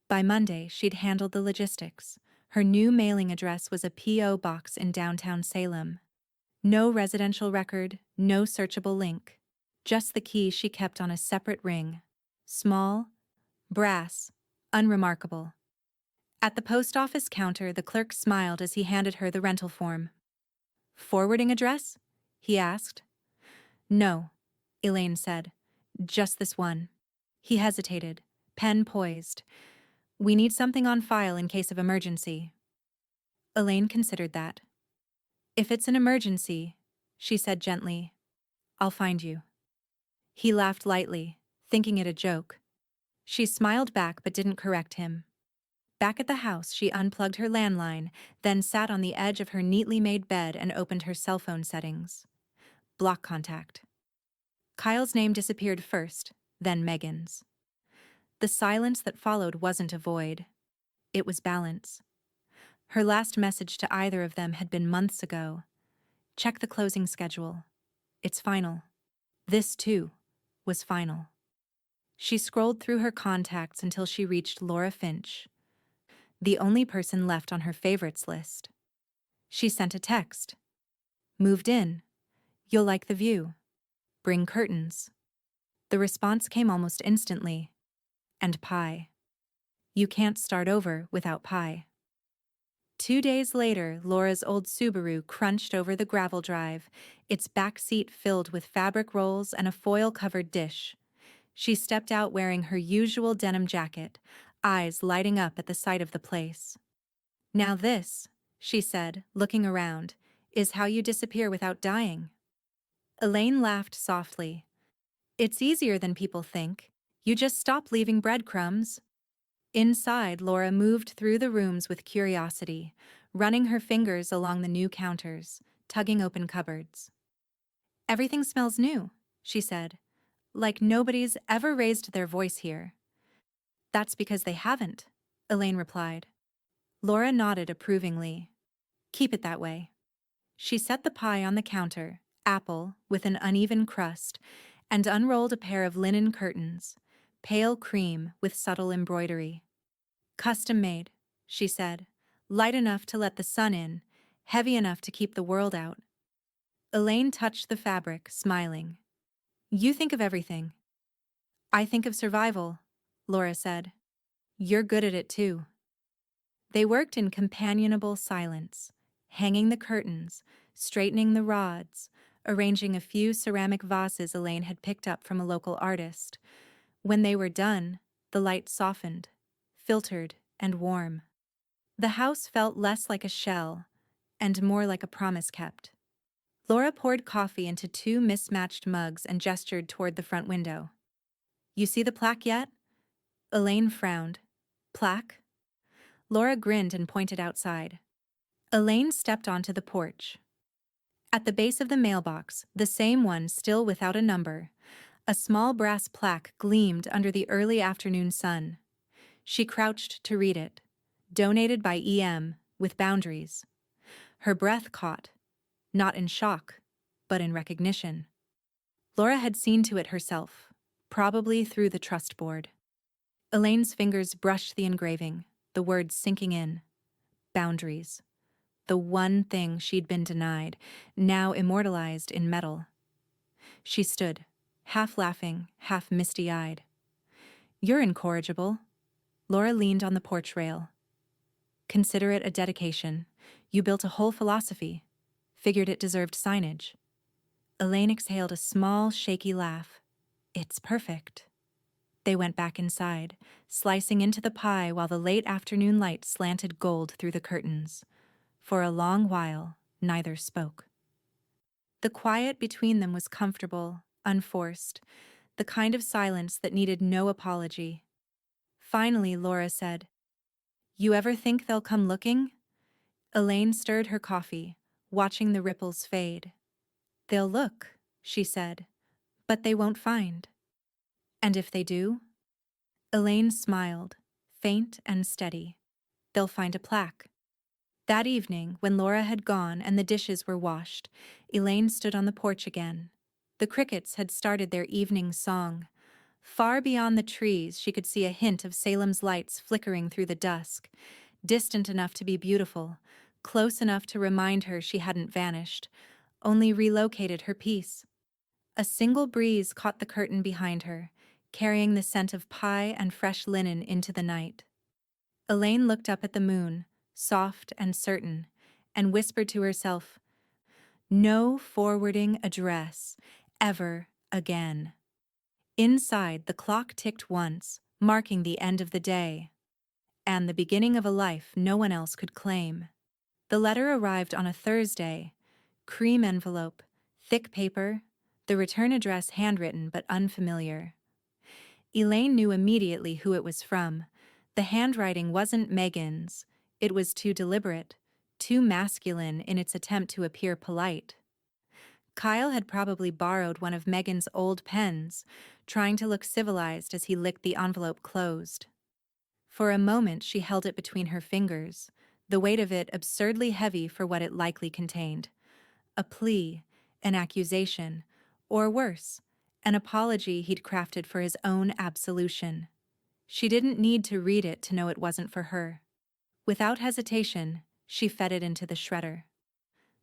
By Monday, she'd handled the logistics. Her new mailing address was a P.O. box in downtown Salem. No residential record, no searchable link. Just the key she kept on a separate ring. Small, brass, unremarkable. At the post office counter, the clerk smiled as he handed her the rental form. "Forwarding address?" he asked. "No," Elaine said. "Just this one." He hesitated, pen poised. "We need something on file in case of emergency." Elaine considered that. If it's an emergency, she said gently, I'll find you. He laughed lightly, thinking it a joke. She smiled back but didn't correct him. Back at the house, she unplugged her landline, then sat on the edge of her neatly made bed and opened her cell phone settings. Block contact. Kyle's name disappeared first, then Megan's. The silence that followed wasn't a void. It was balance. Her last message to either of them had been months ago. Check the closing schedule. It's final. This, too, was final. She scrolled through her contacts until she reached Laura Finch, the only person left on her favorites list. She sent a text. Moved in. You'll like the view. Bring curtains. The response came almost instantly. And pie. You can't start over without pie. 2 days later, Laura's old Subaru crunched over the gravel drive, its back seat filled with fabric rolls and a foil-covered dish. She stepped out wearing her usual denim jacket, eyes lighting up at the sight of the place. Now this, she said, looking around, is how you disappear without dying. Elaine laughed softly. It's easier than people think. You just stop leaving breadcrumbs. Inside, Laura moved through the rooms with curiosity, running her fingers along the new counters, tugging open cupboards. Everything smells new, she said, like nobody's ever raised their voice here. That's because they haven't, Elaine replied. Laura nodded approvingly. Keep it that way. She set the pie on the counter, apple with an uneven crust, and unrolled a pair of linen curtains, pale cream with subtle embroidery. Custom made, she said, light enough to let the sun in, heavy enough to keep the world out. Elaine touched the fabric, smiling. You think of everything. I think of survival, Laura said. You're good at it too. They worked in companionable silence, hanging the curtains, straightening the rods, arranging a few ceramic vases Elaine had picked up from a local artist. When they were done, the light softened, filtered and warm. The house felt less like a shell and more like a promise kept. Laura poured coffee into 2 mismatched mugs and gestured toward the front window. You see the plaque yet? Elaine frowned. Plaque? Laura grinned and pointed outside. Elaine stepped onto the porch. At the base of the mailbox, the same one still without a number, a small brass plaque gleamed under the early afternoon sun. She crouched to read it. Donated by EM, with boundaries. Her breath caught, not in shock, but in recognition. Laura had seen to it herself, probably through the trust board. Elaine's fingers brushed the engraving, the words sinking in. Boundaries. The one thing she'd been denied, now immortalized in metal. She stood, half laughing, half misty-eyed. You're incorrigible. Laura leaned on the porch rail. Consider it a dedication. You built a whole philosophy. Figured it deserved signage. Elaine exhaled a small, shaky laugh. It's perfect. They went back inside, slicing into the pie while the late afternoon light slanted gold through the curtains. For a long while, neither spoke. The quiet between them was comfortable, unforced, the kind of silence that needed no apology. Finally, Laura said, You ever think they'll come looking? Elaine stirred her coffee, watching the ripples fade. They'll look, she said, but they won't find. And if they do? Elaine smiled, faint and steady. They'll find a plaque. That evening, when Laura had gone and the dishes were washed, Elaine stood on the porch again. The crickets had started their evening song. Far beyond the trees, she could see a hint of Salem's lights flickering through the dusk, distant enough to be beautiful, close enough to remind her she hadn't vanished, only relocated her peace. A single breeze caught the curtain behind her, carrying the scent of pie and fresh linen into the night. Elaine looked up at the moon, soft and certain, and whispered to herself, No forwarding address, ever again. Inside, the clock ticked once, marking the end of the day, and the beginning of a life no one else could claim. The letter arrived on a Thursday, Cream envelope, thick paper, the return address handwritten but unfamiliar. Elaine knew immediately who it was from. The handwriting wasn't Megan's. It was too deliberate, too masculine in its attempt to appear polite. Kyle had probably borrowed one of Megan's old pens, trying to look civilized as he licked the envelope closed. For a moment she held it between her fingers, the weight of it absurdly heavy for what it likely contained. A plea, an accusation, or worse, an apology he'd crafted for his own absolution. She didn't need to read it to know it wasn't for her. Without hesitation, she fed it into the shredder.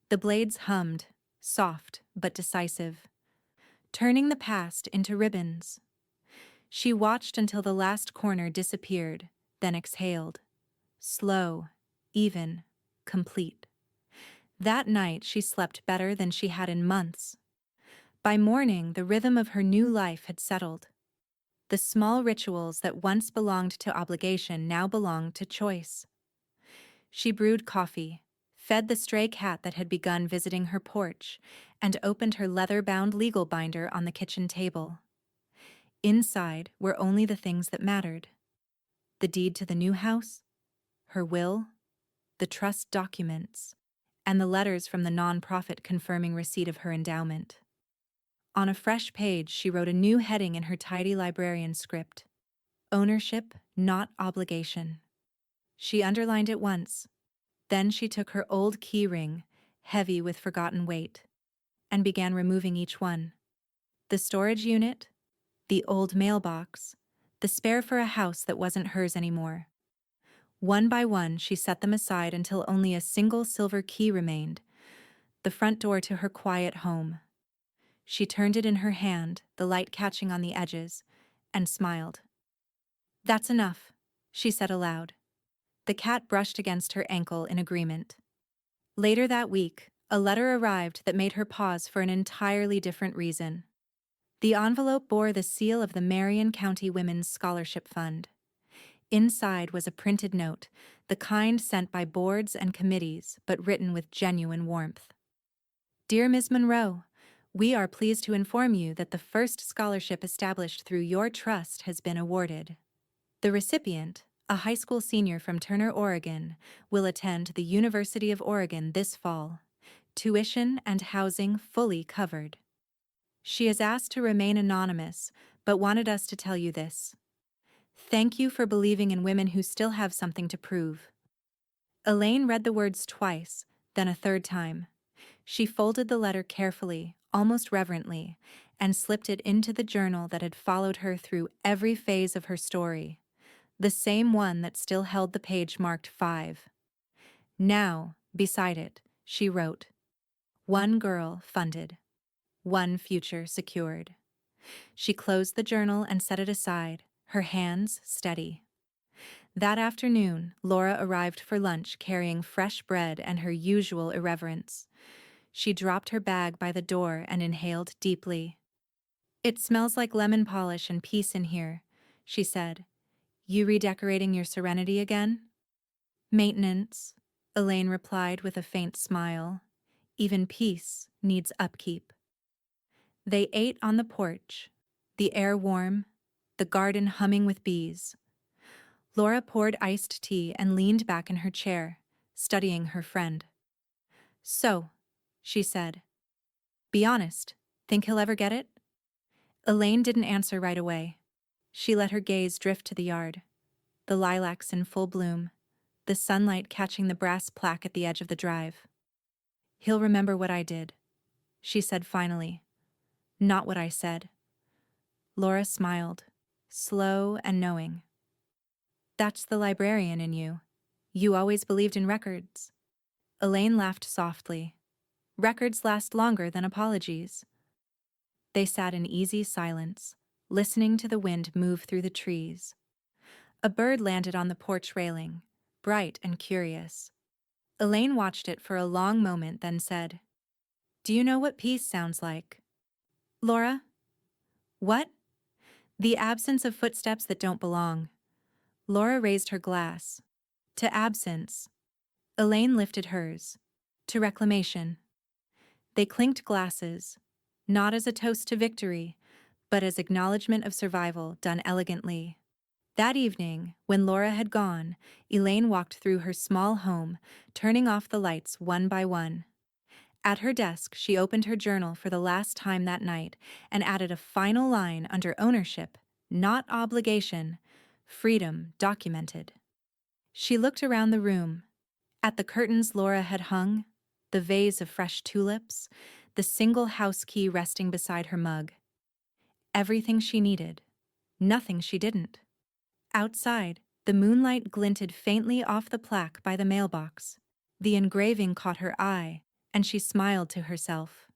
The blades hummed, soft but decisive, turning the past into ribbons. She watched until the last corner disappeared, then exhaled. Slow, even, complete. That night she slept better than she had in months. By morning, the rhythm of her new life had settled. The small rituals that once belonged to obligation now belonged to choice. She brewed coffee, fed the stray cat that had begun visiting her porch, and opened her leather-bound legal binder on the kitchen table. Inside were only the things that mattered. The deed to the new house, her will, the trust documents, and the letters from the nonprofit confirming receipt of her endowment. On a fresh page, she wrote a new heading in her tidy librarian script: Ownership, not obligation. She underlined it once. Then she took her old key ring, heavy with forgotten weight, and began removing each one. The storage unit, the old mailbox, the spare for a house that wasn't hers anymore. One by one, she set them aside until only a single silver key remained, the front door to her quiet home. She turned it in her hand, the light catching on the edges, and smiled. "That's enough," she said aloud. The cat brushed against her ankle in agreement. Later that week, a letter arrived that made her pause for an entirely different reason. The envelope bore the seal of the Marion County Women's Scholarship Fund. Inside was a printed note, the kind sent by boards and committees, but written with genuine warmth. "Dear Ms. Monroe, we are pleased to inform you that the first scholarship established through your trust has been awarded. The recipient, a high school senior from Turner, Oregon, will attend the University of Oregon this fall. Tuition and housing fully covered. She is asked to remain anonymous, but wanted us to tell you this. Thank you for believing in women who still have something to prove." Elaine read the words twice, then a third time. She folded the letter carefully, almost reverently, and slipped it into the journal that had followed her through every phase of her story, the same one that still held the page marked 5. Now, beside it, she wrote, "One girl funded. One future secured." She closed the journal and set it aside, her hands steady. That afternoon, Laura arrived for lunch carrying fresh bread and her usual irreverence. She dropped her bag by the door and inhaled deeply. "It smells like lemon polish and peace in here," she said. "You redecorating your Serenity again?" "Maintenance," Elaine replied with a faint smile. "Even peace needs upkeep." They ate on the porch, the air warm, the garden humming with bees. Laura poured iced tea and leaned back in her chair, studying her friend. "So," she said, "be honest, think he'll ever get it?" Elaine didn't answer right away. She let her gaze drift to the yard, the lilacs in full bloom, the sunlight catching the brass plaque at the edge of the drive. "He'll remember what I did," she said finally. "Not what I said." Laura smiled, slow and knowing. "That's the librarian in you. You always believed in records." Elaine laughed softly. "Records last longer than apologies." They sat in easy silence, listening to the wind move through the trees. A bird landed on the porch railing, bright and curious. Elaine watched it for a long moment, then said, "Do you know what peace sounds like?" "Laura?" "What?" "The absence of footsteps that don't belong." Laura raised her glass. "To absence." Elaine lifted hers. "To reclamation." They clinked glasses, not as a toast to victory, but as acknowledgement of survival done elegantly. That evening, when Laura had gone, Elaine walked through her small home, turning off the lights one by one. At her desk, she opened her journal for the last time that night and added a final line under ownership, not obligation, freedom documented. She looked around the room, at the curtains Laura had hung, the vase of fresh tulips, the single house key resting beside her mug. Everything she needed, nothing she didn't. Outside, the moonlight glinted faintly off the plaque by the mailbox. The engraving caught her eye, and she smiled to herself,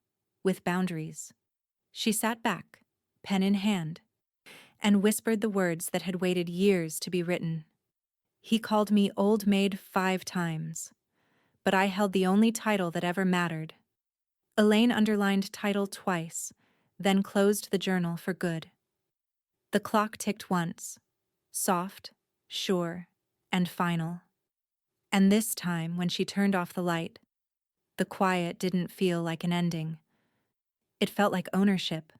with boundaries. She sat back, pen in hand, and whispered the words that had waited years to be written. He called me Old Maid 5 times, but I held the only title that ever mattered. Elaine underlined title twice, then closed the journal for good. The clock ticked once, soft, sure, and final. And this time, when she turned off the light, the quiet didn't feel like an ending. It felt like ownership,